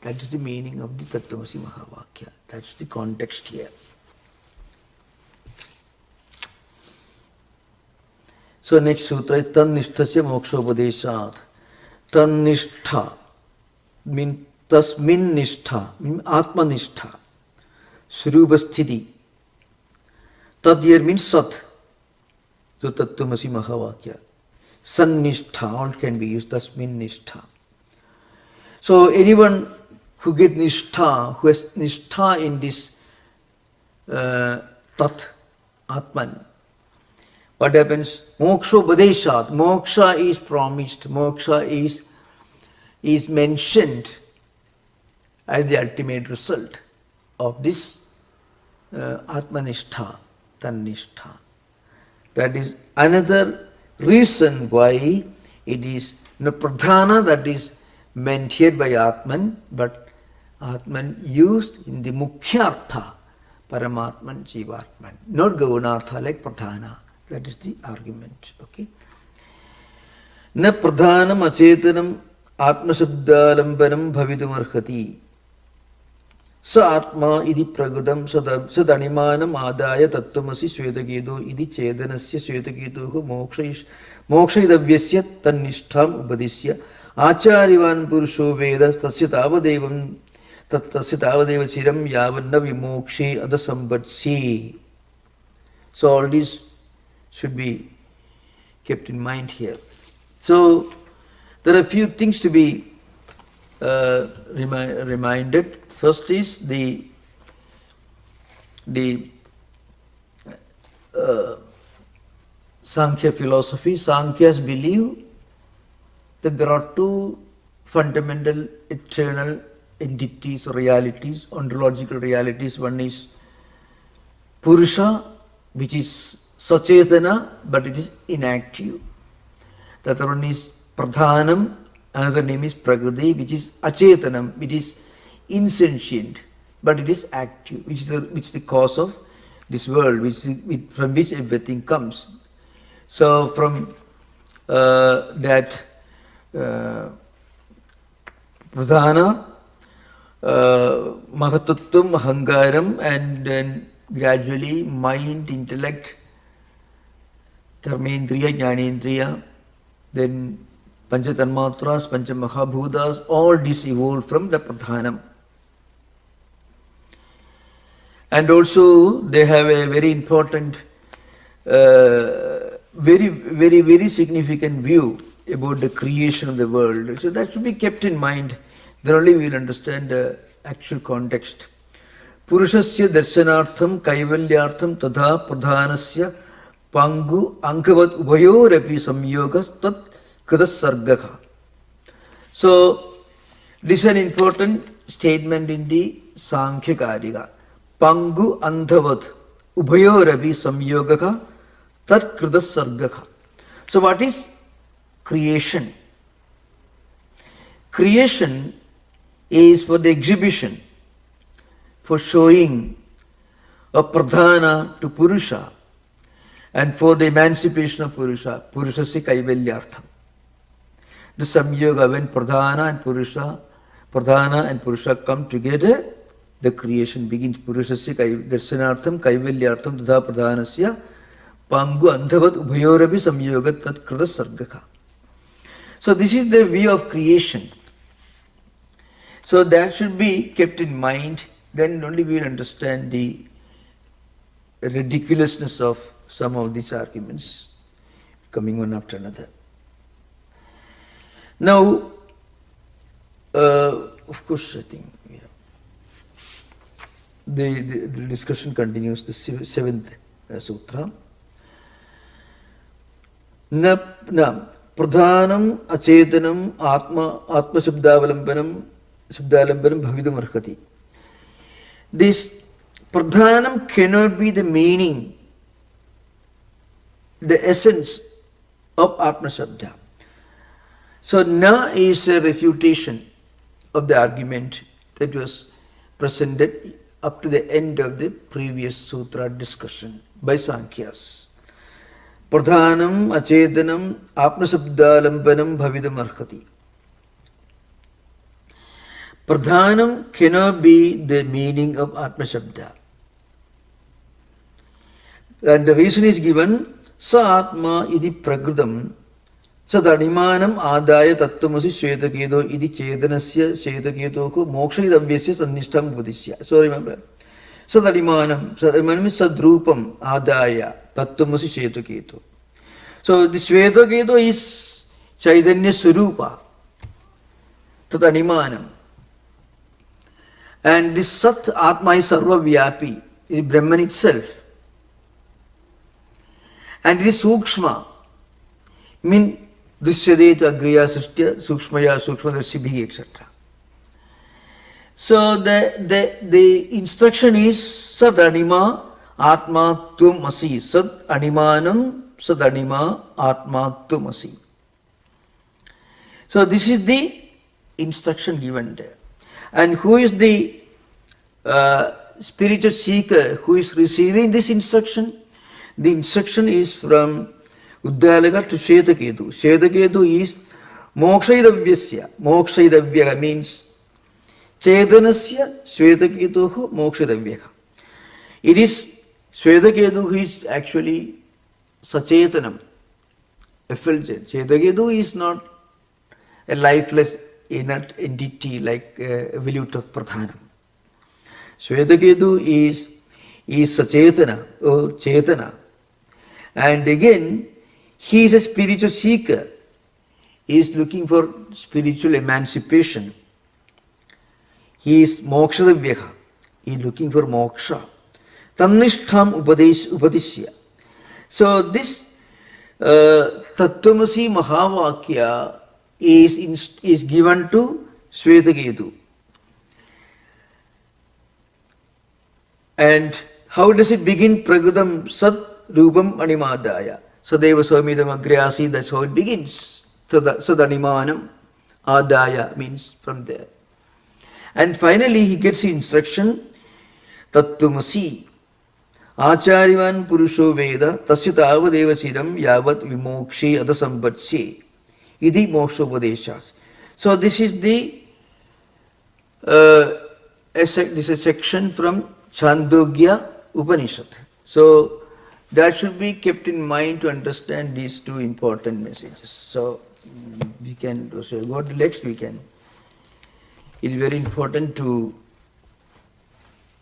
That is the meaning of the Tattvamasi Mahavakya. That's the context here. So next sutra is Tannishthasya Mokshopadeshat. Tannishtha means Tasmin Nishtha, means Atma Nishtha. Surubasthiti. Tad here means Sat. So Tattvamasi Mahavakya. Sannishtha, all can be used, Tasmin Nishtha. So anyone who gets Nishtha, who has Nishtha in this Tat, Atman, what happens? Mokshopadeshat. Moksha is promised. Moksha is mentioned as the ultimate result of this Atmanishtha, Tannishtha. That is another reason why it is pradhana that is meant here by Atman, but Atman used in the Mukhyartha, Paramatman, Jivatman, not Gaunartha like pradhana. That is the argument. Okay. Na pradhanam acetanam atma shabdalambanam bhavidum arhati. Sa atma idi pragadam sadanimanam adaya tattvamasi swetakedo idi chedanasya swetakedoho mokshaidavyasya tannishtham upadisya acharyavan purusho vedas tasya tavadevam tasya tavadeva chiram yavanna vimokshe adasambatsi. So all these should be kept in mind here. So there are a few things to be reminded. First is the Sankhya philosophy. Sankhyas believe that there are two fundamental eternal entities or realities, ontological realities. One is Purusha, which is Sachetana, but it is inactive. The other one is Pradhanam, another name is Prakriti, which is Achetanam, which is insentient, but it is active, which is the cause of this world, from which everything comes. So from that Pradhana, Mahatuttam, Ahangaram, and then gradually mind, intellect, Karmendriya, Jnanendriya, then Panchatanmatras, Panchamahabhutas, all this evolved from the Pradhanam. And also they have a very important, very significant view about the creation of the world. So that should be kept in mind. Then only we will understand the actual context. Purushasya darshanartham kaivalyartham tadha pradhanasya Pangu Ankavat Ubayorapi Samyogas Tat Kritasargaka. So this is an important statement in the Sankhya Karika. Pangu Andhavat Ubayorapi Samyogaka Tat Kritasargaka. So what is creation? Creation is for the exhibition, for showing a pradhana to Purusha, And for the emancipation of Purusha, Purushasya Kaivalyartham. The Samyoga, when Pradhana and Purusha come together, the creation begins. Purushasya Darsanartham Kaivalyartham Tadha Pradhanasya Pangu Andhavat Ubhayorabi Samyoga Tat Krita Sargaka. So this is the view of creation. So that should be kept in mind. Then only we will understand the ridiculousness of some of these arguments coming one after another. Now, of course, I think the discussion continues, the seventh sutra. Na pradhanam acetanam atma shabdavalambanam bhavidam arhati. This pradhanam cannot be the meaning, the essence of Atma Shabda. So, na is a refutation of the argument that was presented up to the end of the previous sutra discussion by Sankhyas. Pradhanam acetanam Atma Shabdalambanam bhavidam arhati. Pradhanam cannot be the meaning of Atma Shabda. And the reason is given, Sa Atma idi prakritam sadanimanam adaya tattvamasi shvetaketo idi chetanasya shvetaketoku mokshaidavyasya sannishtam budhisya. So remember, sadanimanam is sadrupam adaya tattvamasi shvetaketo. So the shvetaketo is chaitanya swarupa, tatanimanam. And this Sat Atma is Sarva Vyapi, it is Brahman itself. And it is Sukshma, mean Drishyadeta Agriya Srishtya Sukshmaya Sukshmadarshibhi, etc. So the instruction is Sadanima Atma Tum Asi. Sad Animanam Sadanima Atma Tum Asi. So this is the instruction given there. And who is the spiritual seeker who is receiving this instruction? The instruction is from Uddalaka to Shvetaketu. Shvetaketu is Mokshaidavyasya. Mokshaidavyaka means Chetanasya Shvetaketuhu Mokshaidavyaka. It is Shvetaketu who is actually Sachetanam, effulgent. Shvetaketu is not a lifeless inert entity like evolute of Pradhanam. Shvetaketu is Sachetana or Chetana. And again, he is a spiritual seeker. He is looking for spiritual emancipation. He is Mokshadavyaha. He is looking for moksha. Tannishtham upadishya. So this Tattwamasi Mahavakya is given to Shvetaketu. And how does it begin? Prakritam Sat Rupam Animadaya. Sadeva Swamidam Agriyasi, that's how it begins. Sadanimanam Adaya means from there. And finally he gets the instruction Tattwamasi Acharyavan Purusho Veda Tasya Tavadeva Siram Yavat Vimokshe Adasambatshe Idi Mokshopadeshas. So this is this is a section from Chandogya Upanishad. So that should be kept in mind to understand these two important messages. So we can go to the next weekend. It is very important to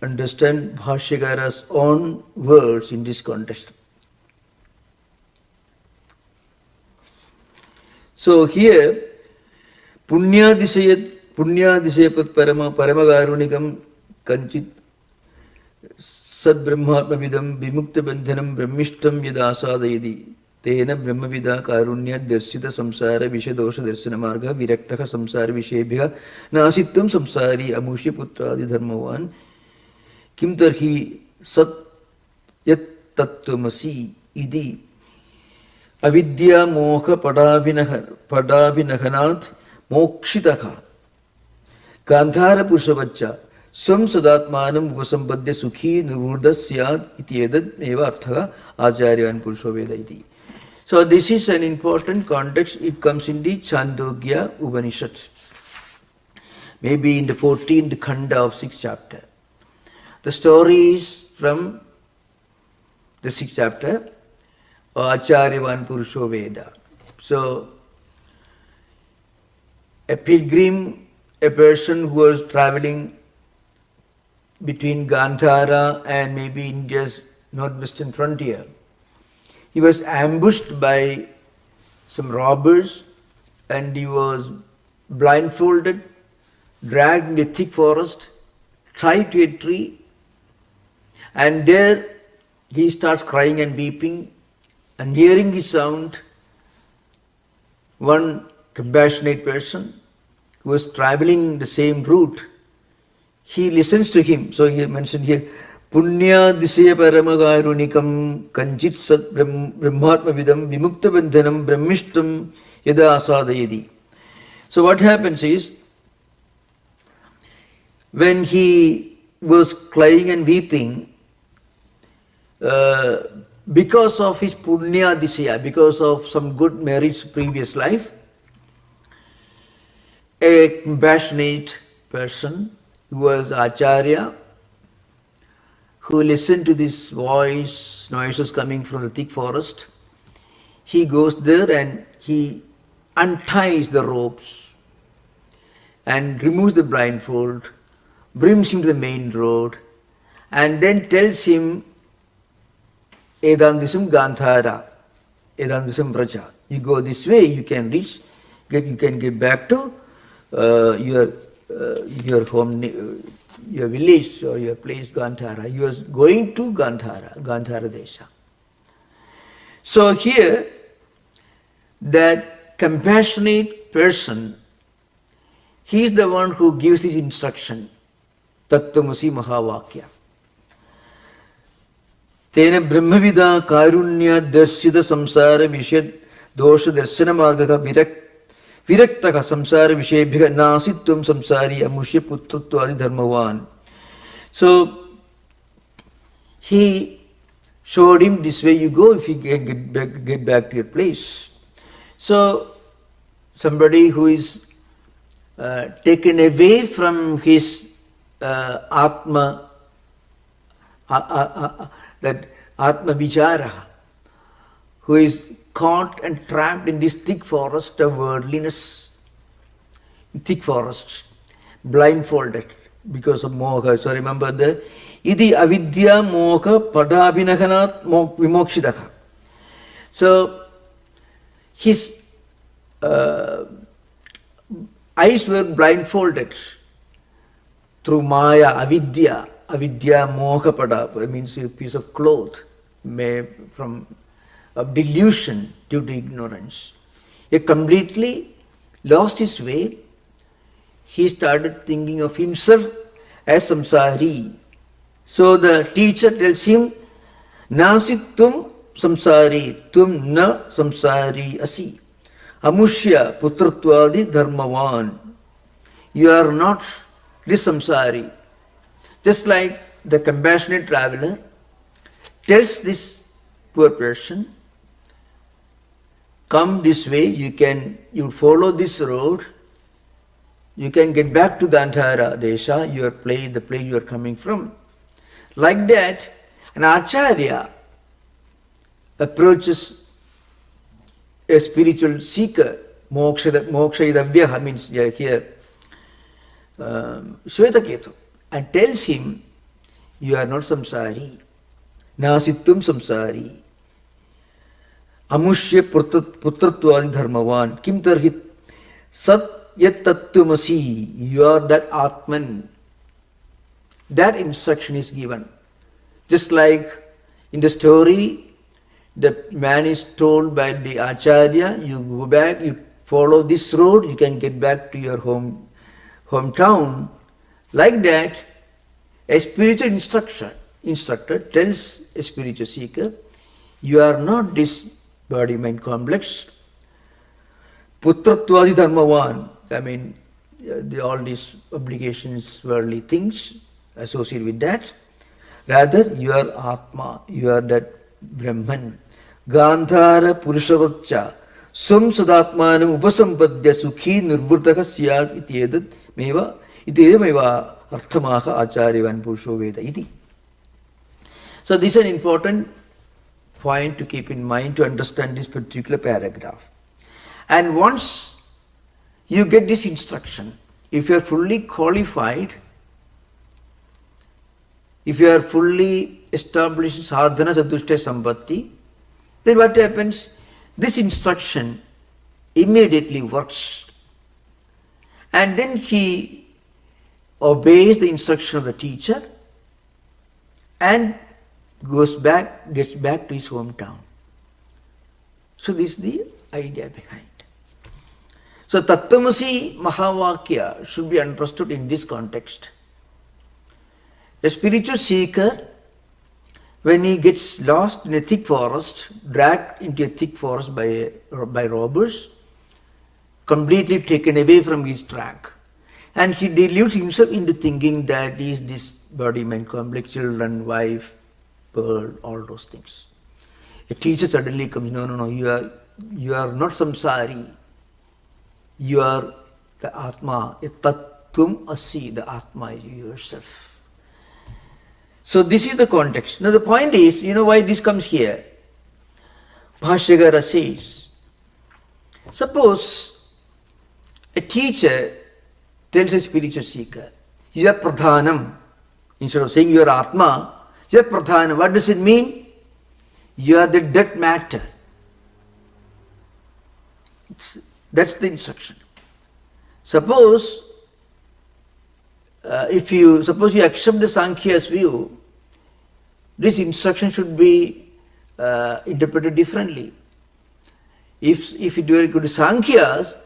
understand Bhashyakara's own words in this context. So here, Punyadisayat Paramagarunikam Kanchit Sad Brahmatmavidam Vimukta Bandhanam Brahmishtam Yadasadayadi Tena Brahmavida Karunya Darsita Samsara Vishadosha Darsana Marga Viraktaka Samsara Vishebhya Nasittam Samsari Amushi Putradi Dharmavan Kim Tarhi Sat Yat Tattwamasi Idi Avidya Moha Padabhinahanat Mokshitaka Kandhara Purushavacha Swam sadatmanam upasampadya sukhi nirvurda syad ityedad eva artha acharyan purusho veda iti. So this is an important context. It comes in the Chandogya Upanishads, maybe in the 14th khanda of 6th chapter. The story is from the 6th chapter, Acharyavan Purusho Veda. So a pilgrim, a person who was traveling between Gandhara and maybe India's northwestern frontier, he was ambushed by some robbers and he was blindfolded, dragged in the thick forest, tied to a tree, and there he starts crying and weeping, and hearing his sound, one compassionate person who was traveling the same route, he listens to him. So he mentioned here, Punya disaya paramagarunikam kanchit sat brahmatma vidam vimukta bandhanam brahmishtam yada asadayadi. So what happens is, when he was crying and weeping, because of his punya disaya, because of some good merits previous life, a compassionate person who was Acharya, who listened to this noises coming from the thick forest, he goes there and he unties the ropes and removes the blindfold, brings him to the main road, and then tells him, Edandisam Gandhara, Edandisam Vraja. You go this way, you can reach, you can get back to your home, your village or your place, Gandhara. You are going to Gandhara Desha. So here, that compassionate person, he is the one who gives his instruction, Tattwamasi Mahavakya. Tena Brahmavida Karunya Darshita Samsara Vishad Dosha Darshana Margaka Viraktaka Samsara Vishebhika Nasitvam Samsari Amushya Putratva Adi Dharmavan. So he showed him, this way you go if you get back to your place. So somebody who is taken away from his Atma, that Atma Vichara, who is caught and trapped in this thick forest of worldliness, thick forest, blindfolded because of moha. So remember the Idi avidya moha padabhinahanat vimokshidaka. So his eyes were blindfolded through maya, avidya. Avidya moha pada means a piece of cloth made from delusion due to ignorance. He completely lost his way. He started thinking of himself as samsari. So the teacher tells him, Nasittum samsari, tum na samsari asi. Amushya putratvadi dharmavan. You are not this samsari. Just like the compassionate traveler tells this poor person, come this way, you follow this road, you can get back to Gandhara Desha, the place you are coming from. Like that, an Acharya approaches a spiritual seeker, moksha means here, Shvetaketu, and tells him, you are not samsari, nasittum samsari, amushya putratvadi dharmavan, kim tarhit sat yat tattwamasi, you are that Atman. That instruction is given. Just like in the story, the man is told by the Acharya, you go back, you follow this road, you can get back to your hometown. Like that, a spiritual instructor tells a spiritual seeker, you are not this body-mind complex. Putratvadi dharmavan, all these obligations, worldly things associated with that. Rather, you are Atma, you are that Brahman. Gandhara Purushavacha Sum Sadatmanam Upasampadya Sukhi Nirvurtaka Syad Ityedat Meva Arthamaha Acharyavan Purusho Veda Iti. So this is an important point to keep in mind to understand this particular paragraph. And once you get this instruction, if you are fully qualified, if you are fully established sadhana sadhushta sampatti, then what happens? This instruction immediately works. And then he obeys the instruction of the teacher and gets back to his hometown. So this is the idea behind. So Tattwamasi Mahavakya should be understood in this context. A spiritual seeker, when he gets lost in a thick forest, dragged into a thick forest by robbers, completely taken away from his track, and he deludes himself into thinking that he is this body, mind, complex, children, wife, pearl, all those things. A teacher suddenly comes, no, you are not samsari, you are the Atma, a Tattvam Asi, the Atma is yourself. So this is the context. Now the point is, you know why this comes here? Bhashyam says, suppose a teacher tells a spiritual seeker, you are Pradhanam. Instead of saying you are Atma, you are Pradhanam. What does it mean? You are the dead matter. That's the instruction. Suppose you accept the Sankhya's view, this instruction should be interpreted differently. If it were good Sankhya's,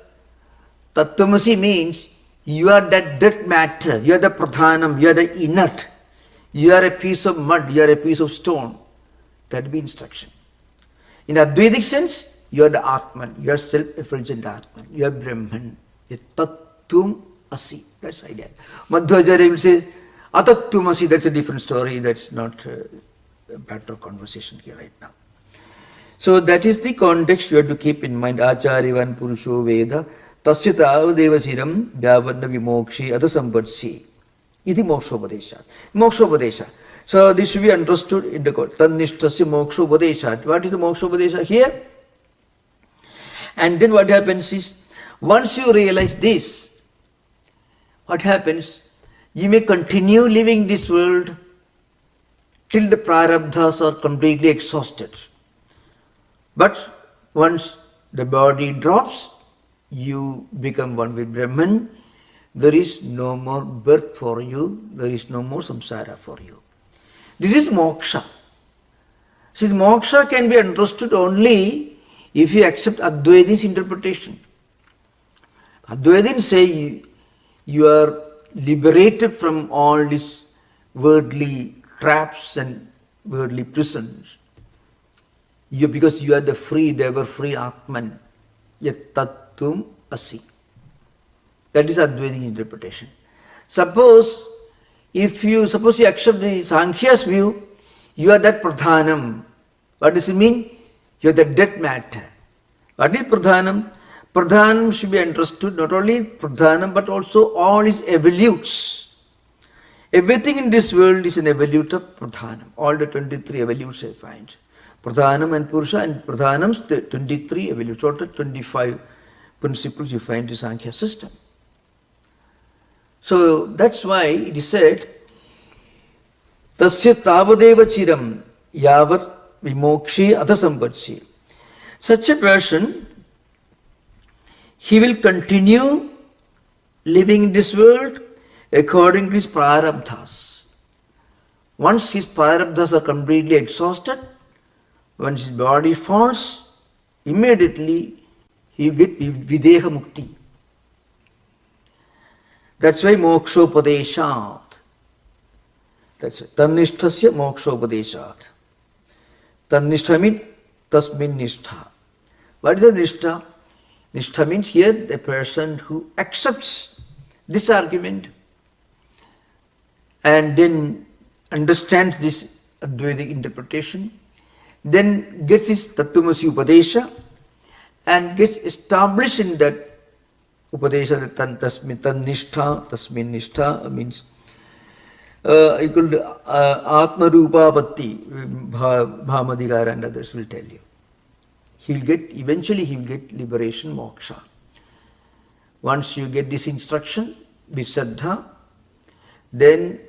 Tattwamasi means you are that dead matter, you are the Pradhanam, you are the inert, you are a piece of mud, you are a piece of stone. That would be instruction. In Advaitic sense, you are the Atman, you are self-effulgent Atman, you are Brahman, a Tattvam Asi. That's the idea. Madhvacharya will say, Atatvam Asi, that's a different story, that's not a matter of conversation here right now. So that is the context you have to keep in mind. Acharyavan Purusho Veda Tasya Tavadeva Siram Yavadna Vimokshi Atasampadsi. Iti Mokshopadeshat. Mokshopadesha. So this should be understood in the code. Tanishtasya Mokshopadeshat. What is the Mokshopadesha here? And then what happens is, once you realize this, what happens? You may continue living this world till the prarabdhas are completely exhausted. But once the body drops, you become one with Brahman. There is no more birth for you. There is no more samsara for you. This is moksha. Since moksha can be understood only if you accept Advaiti's interpretation. Advaitins say you are liberated from all these worldly traps and worldly prisons. Because you are the free, ever free Atman. Yat Tattvam Asi. That is Advaitic interpretation. Suppose you accept the Sankhya's view, you are that Pradhanam. What does it mean? You are the dead matter. What is Pradhanam? Pradhanam should be understood, not only Pradhanam but also all its evolutes. Everything in this world is an evolute of Pradhanam. All the 23 evolutes I find. Pradhanam and Purusha, and Pradhanam's 23 evolutes, total 25 principles you find in Sankhya system. So that's why it is said, Tasya Tavadeva Chiram Yavat Vimokshi Atasampadsi. Such a person, he will continue living in this world according to his prarabdhas. Once his prarabdhas are completely exhausted, once his body falls, immediately he will get Videha Mukti. That's why Mokshopadeshat. That's why Tanishthasya Mokshopadeshat. Tannishtha means Tasmin Nishtha. What is the Nishtha? Nishtha means here the person who accepts this argument and then understands this Advaitic interpretation, then gets his Tattwamasi Upadesha and gets established in that Upadesha, that tasmin nishtha means equal to Atma Rupapatti, Bhamadikara and others will tell you. Eventually he will get liberation, moksha. Once you get this instruction, Visaddha, then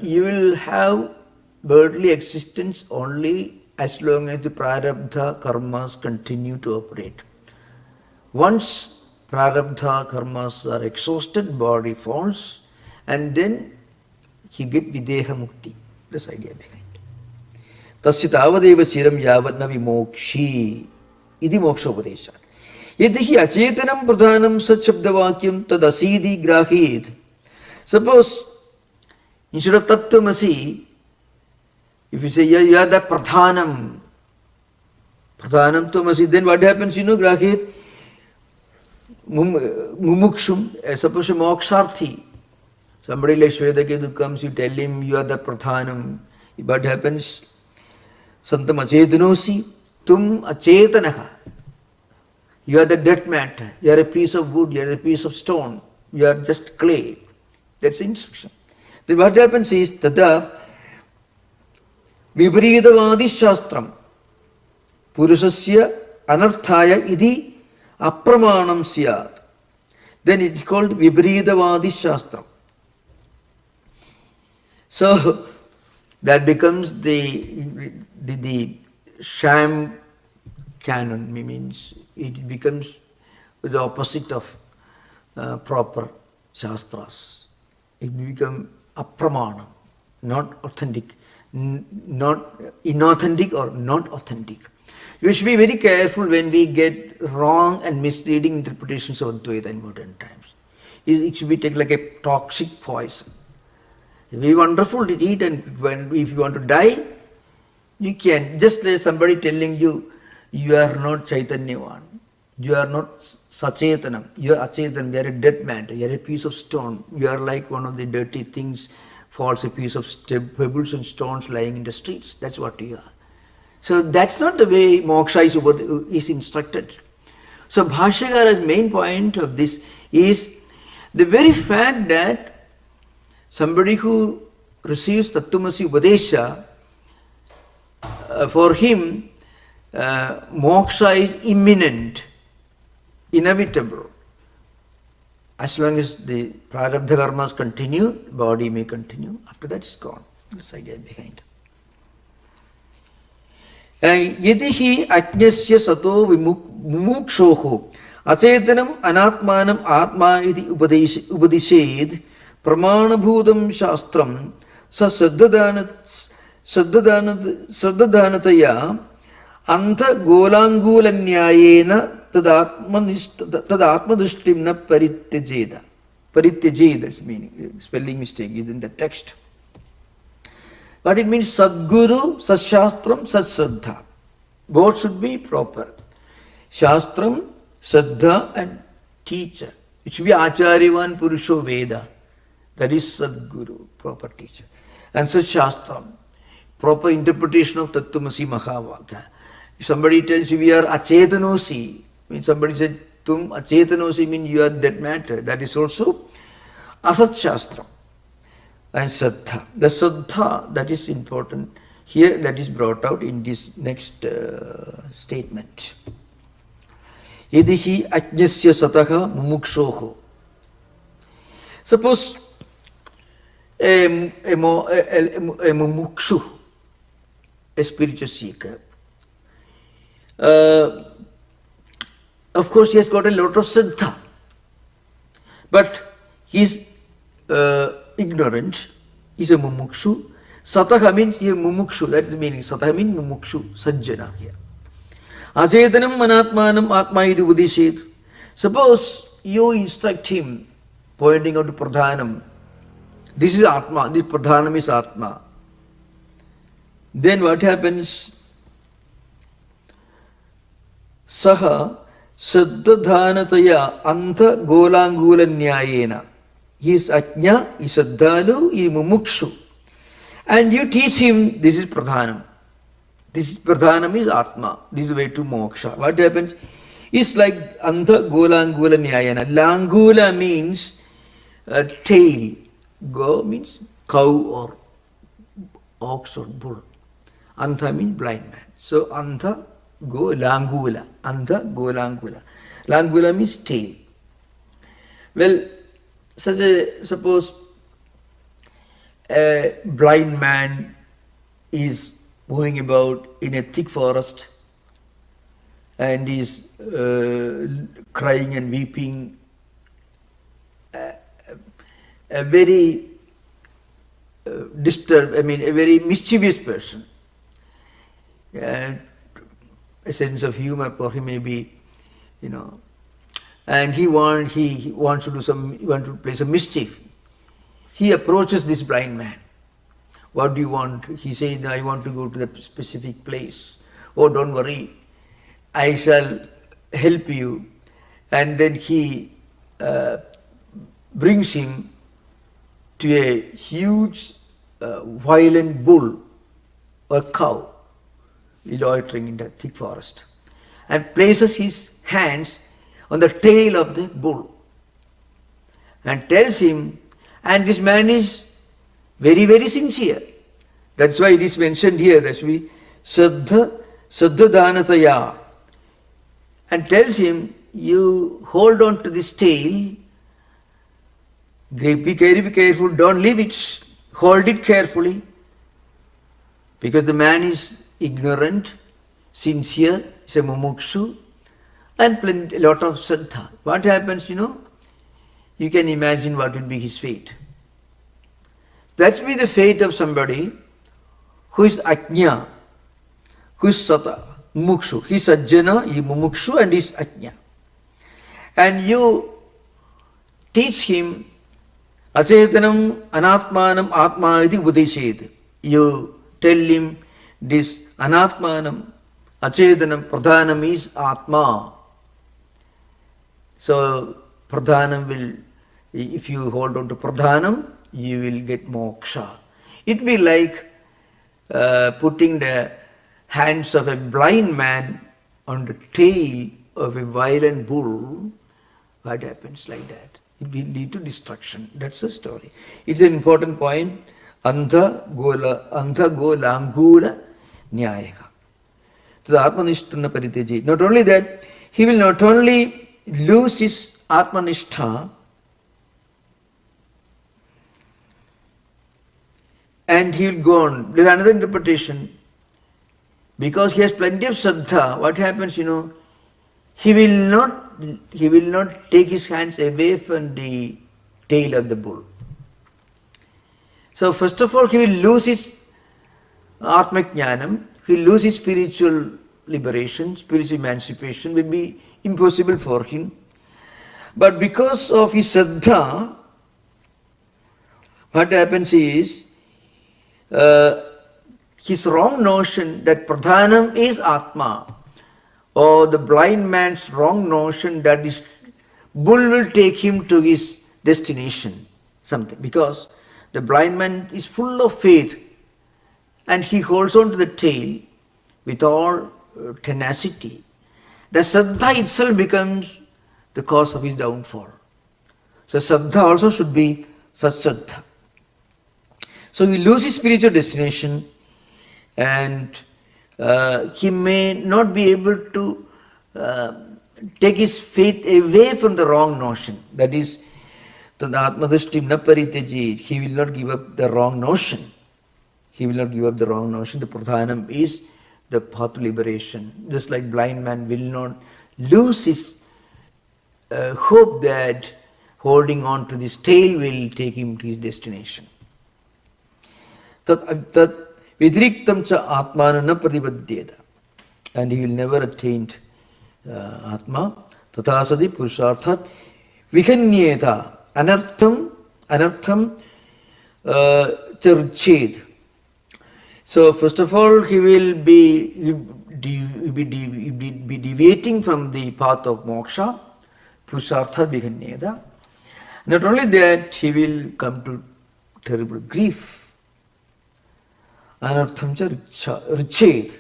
you will have worldly existence only as long as the prarabdha karmas continue to operate. Once prarabdha karmas are exhausted, body falls, and then he get videha mukti. This idea behind. Tasya tavadeva chiram yavat na vimokshi. Idi moksha upadesha. Yadihi acetanam pradhanam sat shabdavakyam tad asidi grahid. Suppose instead of Tattwamasi, if you say, yeah, you are the Pradhanam Tvamasi, then what happens, Grahit? Mumukshum, suppose a moksharthi. Somebody like Shvedaketu comes, you tell him, you are the Pradhanam. What happens? Santam achetanosi, tum achetanaha. You are the dead matter. You are a piece of wood, you are a piece of stone. You are just clay. That's the instruction. Then what happens is, tada Vibridavadi Shastram Purusasya Anarthaya Idi Apramanam Syat. Then it is called Vibridavadi Shastram. So that becomes the sham canon, means it becomes the opposite of proper Shastras. It becomes Apramanam, not authentic. Not inauthentic or not authentic. We should be very careful when we get wrong and misleading interpretations of Advaita in modern times. It should be taken like a toxic poison. It will be wonderful to eat, and if you want to die, you can. Just like somebody telling you, you are not Chaitanyavan, you are not Sachetanam, you are Achetanam, you are a dead matter, you are a piece of stone, you are like one of the dirty things, falls a piece of pebbles and stones lying in the streets. That's what you are. So that's not the way moksha is instructed. So Bhashyakara's main point of this is the very fact that somebody who receives Tattwamasi Upadesha, for him moksha is imminent, inevitable. As long as the prarabdha karmas continue, body may continue. After that is gone. This idea behind. Yadihi ajnasya sato mumukshoho acetanam anatmanam atma iti upadished pramanabhudam shastram sa saddhadanataya antha golangulanyayena Tadatmadrushtim na parityajeda. Parityajeda is meaning, spelling mistake is in the text. But it means Sadguru, Satshastram, Satsaddha. Both should be proper. Shastram, Saddha and teacher. It should be Acharyavan Purusho Veda. That is Sadguru, proper teacher. And Satshastram, proper interpretation of Tattwamasi Mahavakya. If somebody tells you we are Achetanosi, when somebody said, Tum achetanosi, means you are dead matter. That is also Asat Shastra. And Saddha. The Saddha, that is important. Here, that is brought out in this next statement. Yadihi ajnasya sataha mumukshoho. Suppose a mumukshu, a spiritual seeker, of course, he has got a lot of saddha, but he is ignorant. He is a mumukshu. Sataha means he is mumukshu. That is the meaning. Sataha means mumukshu, sajjana here. Acetanam manatmanam atma idu udishet. Suppose you instruct him, pointing out to Pradhanam. This is Atma. This Pradhanam is Atma. Then what happens? Saha Saddhadhanataya Antha Golangula Nyayena. He is Ajna, he is Saddhalu, he is Mumukshu. And you teach him, this is Pradhanam. This Pradhanam is Atma. This is the way to moksha. What happens? It's like Antha Golangula Nyayena. Langula means tail. Go means cow or ox or bull. Antha means blind man. So Antha go Langula. Antha go Langula. Langula means tail. Well, suppose a blind man is moving about in a thick forest and is crying and weeping, a very disturbed, a very mischievous person. A sense of humor for him may be, and he wants to play some mischief. He approaches this blind man. What do you want? He says, I want to go to the specific place. Oh, don't worry, I shall help you. And then he brings him to a huge violent bull or cow loitering in the thick forest and places his hands on the tail of the bull and tells him, and this man is very, very sincere. That's why it is mentioned here, that we Saddhadhanataya, and tells him, you hold on to this tail, be very careful, don't leave it, hold it carefully, because the man is ignorant, sincere, is a mumukshu, and a lot of Saddha. What happens, you can imagine what will be his fate. That will be the fate of somebody who is Ajna, who is Sata, Mumukshu. He is Ajna, he is Mumukshu, and he is Ajna. And you teach him Achetanam Anatmanam Atma iti Udeshet. You tell him this Anatmanam, Achetanam, Pradhanam is Atma. So Pradhanam will, if you hold on to Pradhanam, you will get moksha. It will be like putting the hands of a blind man on the tail of a violent bull. What happens like that? It will lead to destruction. That's the story. It's an important point. Antha go langula nyayaka. So the Atmanishthana pariteji. Not only that, he will not only lose his Atmanishtha, and he will go on. There is another interpretation. Because he has plenty of Saddha, what happens, he will not take his hands away from the tail of the bull. So first of all, he will lose his Atmajnanam, he will lose his spiritual liberation, spiritual emancipation will be impossible for him. But because of his Saddha, what happens is, his wrong notion that Pradhanam is Atma, or the blind man's wrong notion that this bull will take him to his destination, something. Because the blind man is full of faith and he holds on to the tail with all tenacity. The Saddha itself becomes the cause of his downfall. So Saddha also should be such Saddha. So he loses his spiritual destination and he may not be able to take his faith away from the wrong notion. That is, the Atmadrishti na pariteji, he will not give up the wrong notion. He will not give up the wrong notion. The Pradhanam is the path to liberation. Just like blind man will not lose his hope that holding on to this tail will take him to his destination. Tat vidriktam cha atmana na pratibadhyeta. And he will never attain Atma. Tathasadi purusharthat vihanyeta anartham charched. So first of all, he will be deviating from the path of moksha, purushartha viganyeda. Not only that, he will come to terrible grief. Anartham cha richet.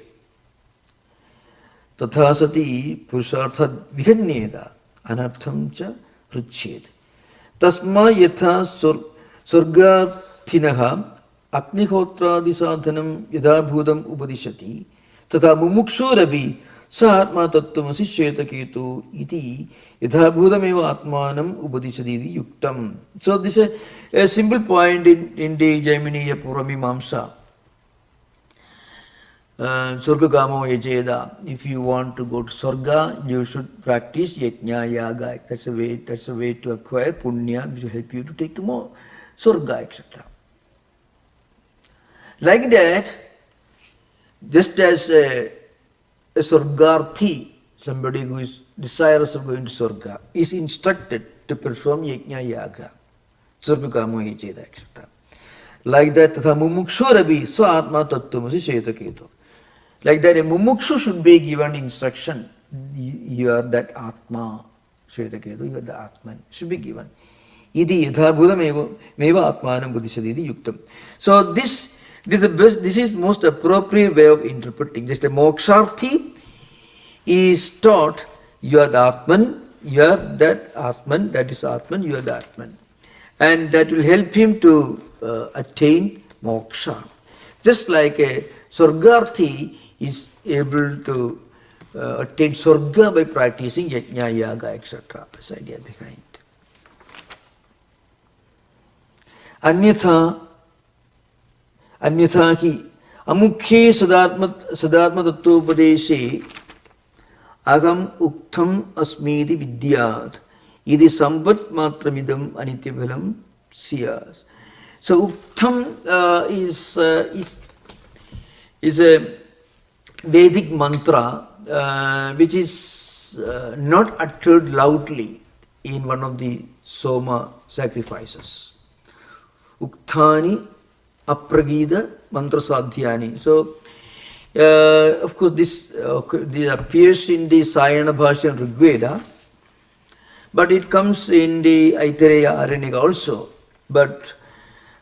Tatha sati purushartha viganyeda. Anartham cha richet. Tasma yatha surgathinaha Agnihotradi sadhanam yadhabhudam upadishati tata mumukshurabi sahatma tattvamasi shetaketu iti yadhabhudameva atmanam upadishati yuktam. So this is a simple point in the Jaiminiya Puramimamsa. Surgakamo yajeda. If you want to go to Surga, you should practice yajna yaga. That's a way to acquire punya, which will help you to take to more Surga, etc. Like that, just as a Surgarthi, somebody who is desirous of going to Surga, is instructed to perform yajna yaga, Surgakamo yajeda, etc. Like that, tatha mumukshurabi sa atma tattvamasi shetaketu. Like that, a mumukshu should be given instruction. You are that Atma, Shvetaketu, you are the Atman, should be given. Iti yathabhudam meva atmanam buddhisaditi yuktam. So this is most appropriate way of interpreting. Just a moksharthi is taught, you are the Atman, you are that Atman, that is Atman, you are the Atman. And that will help him to attain moksha. Just like a Surgarthi is able to attain Surga by practicing yajna, yaga, etc. This idea behind. Anyatha ki amukhe sadatma tattvopadeshe agam uktam asmiti vidyat idi samvat matramidam anityabalam siyas. So uktam is a Vedic mantra which is not uttered loudly in one of the Soma sacrifices. Ukthani apragida mantra sadhyani. So, of course, this appears in the Sayana Bhashyam Rigveda, but it comes in the Aitareya Aranyaka also. But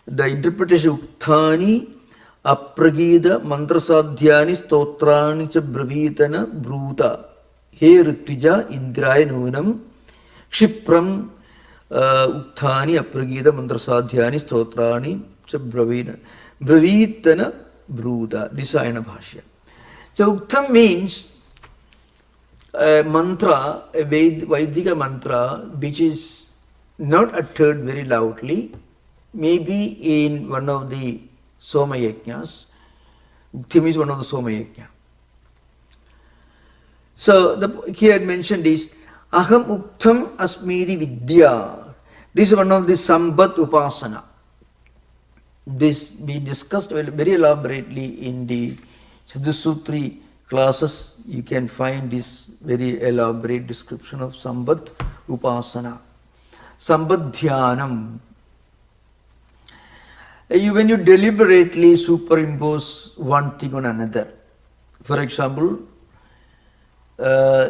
the interpretation Ukthani apragida mantrasadhyani stotrani cha bravitana bruta he ritvija indraya nunam kshipram ukthani apragida mantrasadhyani stotrani cha bravitana bruta. Sayana Bhashya. So uktam means a mantra, a Vaidika mantra which is not uttered very loudly, maybe in one of the Soma Yajnas. Uktim is one of the Soma Yajna. So here mentioned is Aham Uktam Asmiri Vidya. This is one of the Sambat Upasana. This we discussed very elaborately in the Sutri classes. You can find this very elaborate description of Sambat Upasana. Sambat Dhyanam. When you deliberately superimpose one thing on another, for example,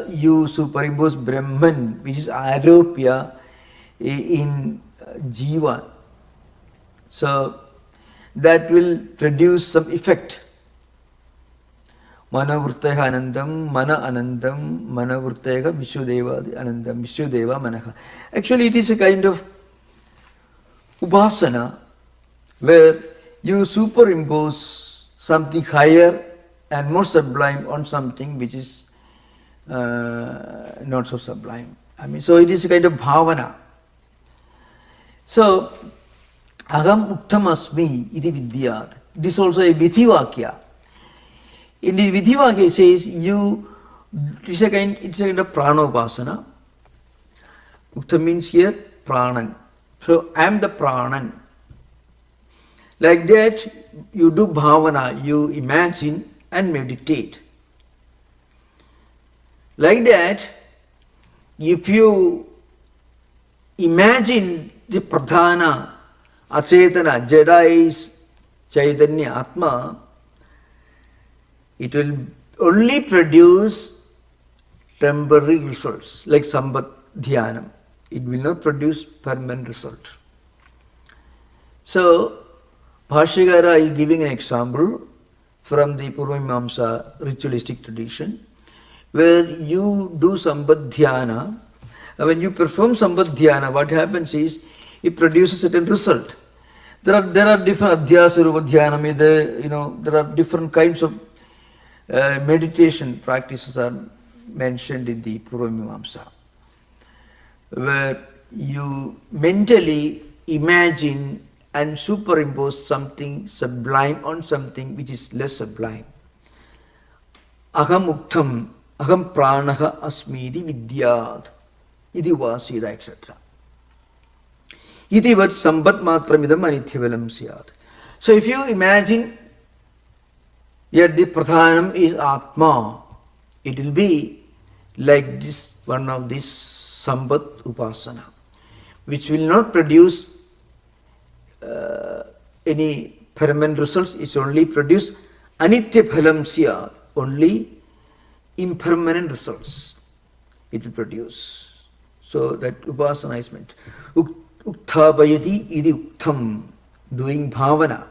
you superimpose Brahman, which is Aropya, in Jiva. So that will produce some effect. Mana vrtaya anandam, mana anandam, mana vrtaya Vishyudeva anandam, Vishyudeva manaha. Actually, it is a kind of upasana where you superimpose something higher and more sublime on something which is not so sublime. So it is a kind of bhavana. So, Agam Uktam Asmi iti Vidyat. This is also a Vidhivakya. In the Vidhivakya it says it's a kind of Pranopasana. Uktam means here Pranan. So I am the Pranan. Like that, you do bhavana, you imagine and meditate. Like that, if you imagine the Pradhana, Achetana, Jada is Chaitanya, Atma, it will only produce temporary results like Sambat Dhyanam. It will not produce permanent result. So, Bhashyakara is giving an example from the Purvamimamsa ritualistic tradition, where you do Sambat Dhyana. When you perform Sambat Dhyana, what happens is, it produces a certain result. There are different Adhyasa Rupa Dhyanam, there are different kinds of meditation practices are mentioned in the Purvamimamsa, where you mentally imagine and superimpose something sublime on something which is less sublime. Aham uktam, aham pranaha asmidi vidyad, iti vasida, etc. Iti vat sambat matramidam anithyavalam syat. So if you imagine yet the pradhanam is Atma, it will be like this, one of this sambat upasana, which will not produce any permanent results. It's only produce anitya phalam syat, only impermanent results it will produce. So that upasana is meant. Ukthabhayati idi uktam, doing bhavana.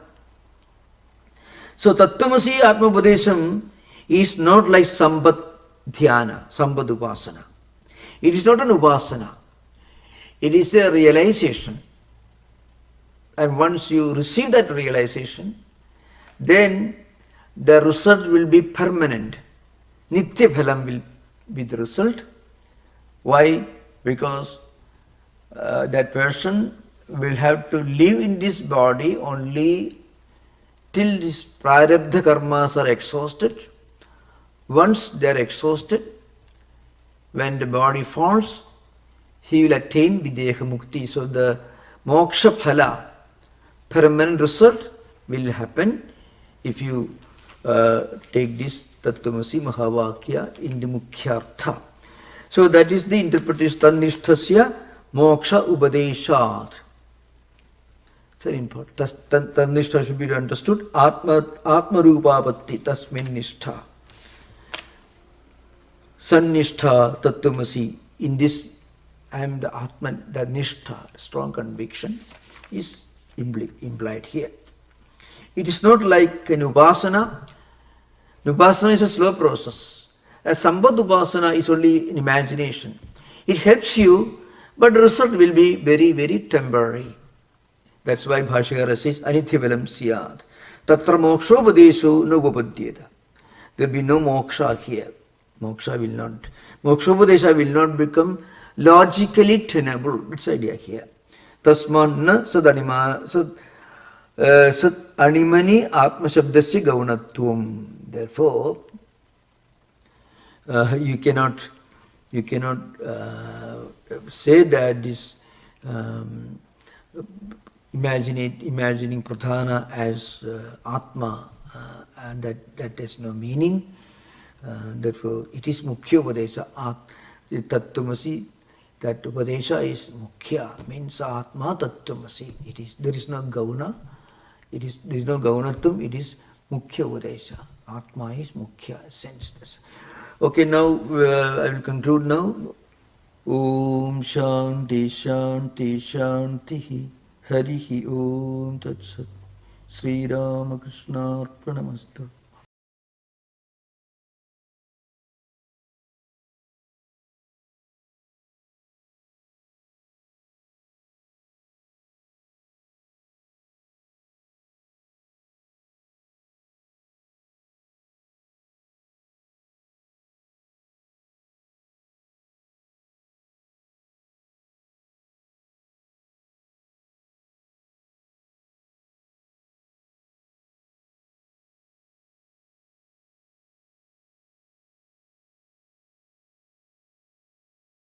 So Tattwamasi Atma Upadesham is not like Sambat Dhyana, Sambat Upasana. It is not an Upasana. It is a realization. And once you receive that realization, then the result will be permanent. Nitya phalam will be the result. Why? Because that person will have to live in this body only till these prarabdha karmas are exhausted. Once they are exhausted, when the body falls, he will attain videha mukti. So the moksha phala, permanent result, will happen if you take this Tattwamasi Mahavakya in the Mukhyartha. So that is the interpretation. Tannishthasya moksha upadeshat. It's very important. Tannishta should be understood. Atma rupapatti tasmin nishtha. Sannistha Tattwamasi. In this, I am the Atman, the nishtha, strong conviction, is implied here. It is not like an upasana. Upasana is a slow process. A Sambat upasana is only an imagination. It helps you, but the result will be very, very temporary. That's why Bhashyakara says, Anithyavalam syat. Tatra mokshopadesho nopapadyeta. There will be no moksha here. Mokshopadesha will not become logically tenable. That's the idea here. Tasman sad animani atma shabdasya gaunatvam. Therefore, you cannot say that this imagining pradhana as Atma, and that has no meaning. Therefore, it is mukhya upadesha. Tattwamasi, that upadesha is mukhya, means Atma Tattwamasi. There is no gauna. There is no gaunatvam. It is mukhya upadesha. Atma is mukhya sense. Okay, now I will conclude now. Om Shanti Shanti Shanti Harihi Om Tat Sat. Sri Ramakrishna Arpanamastu.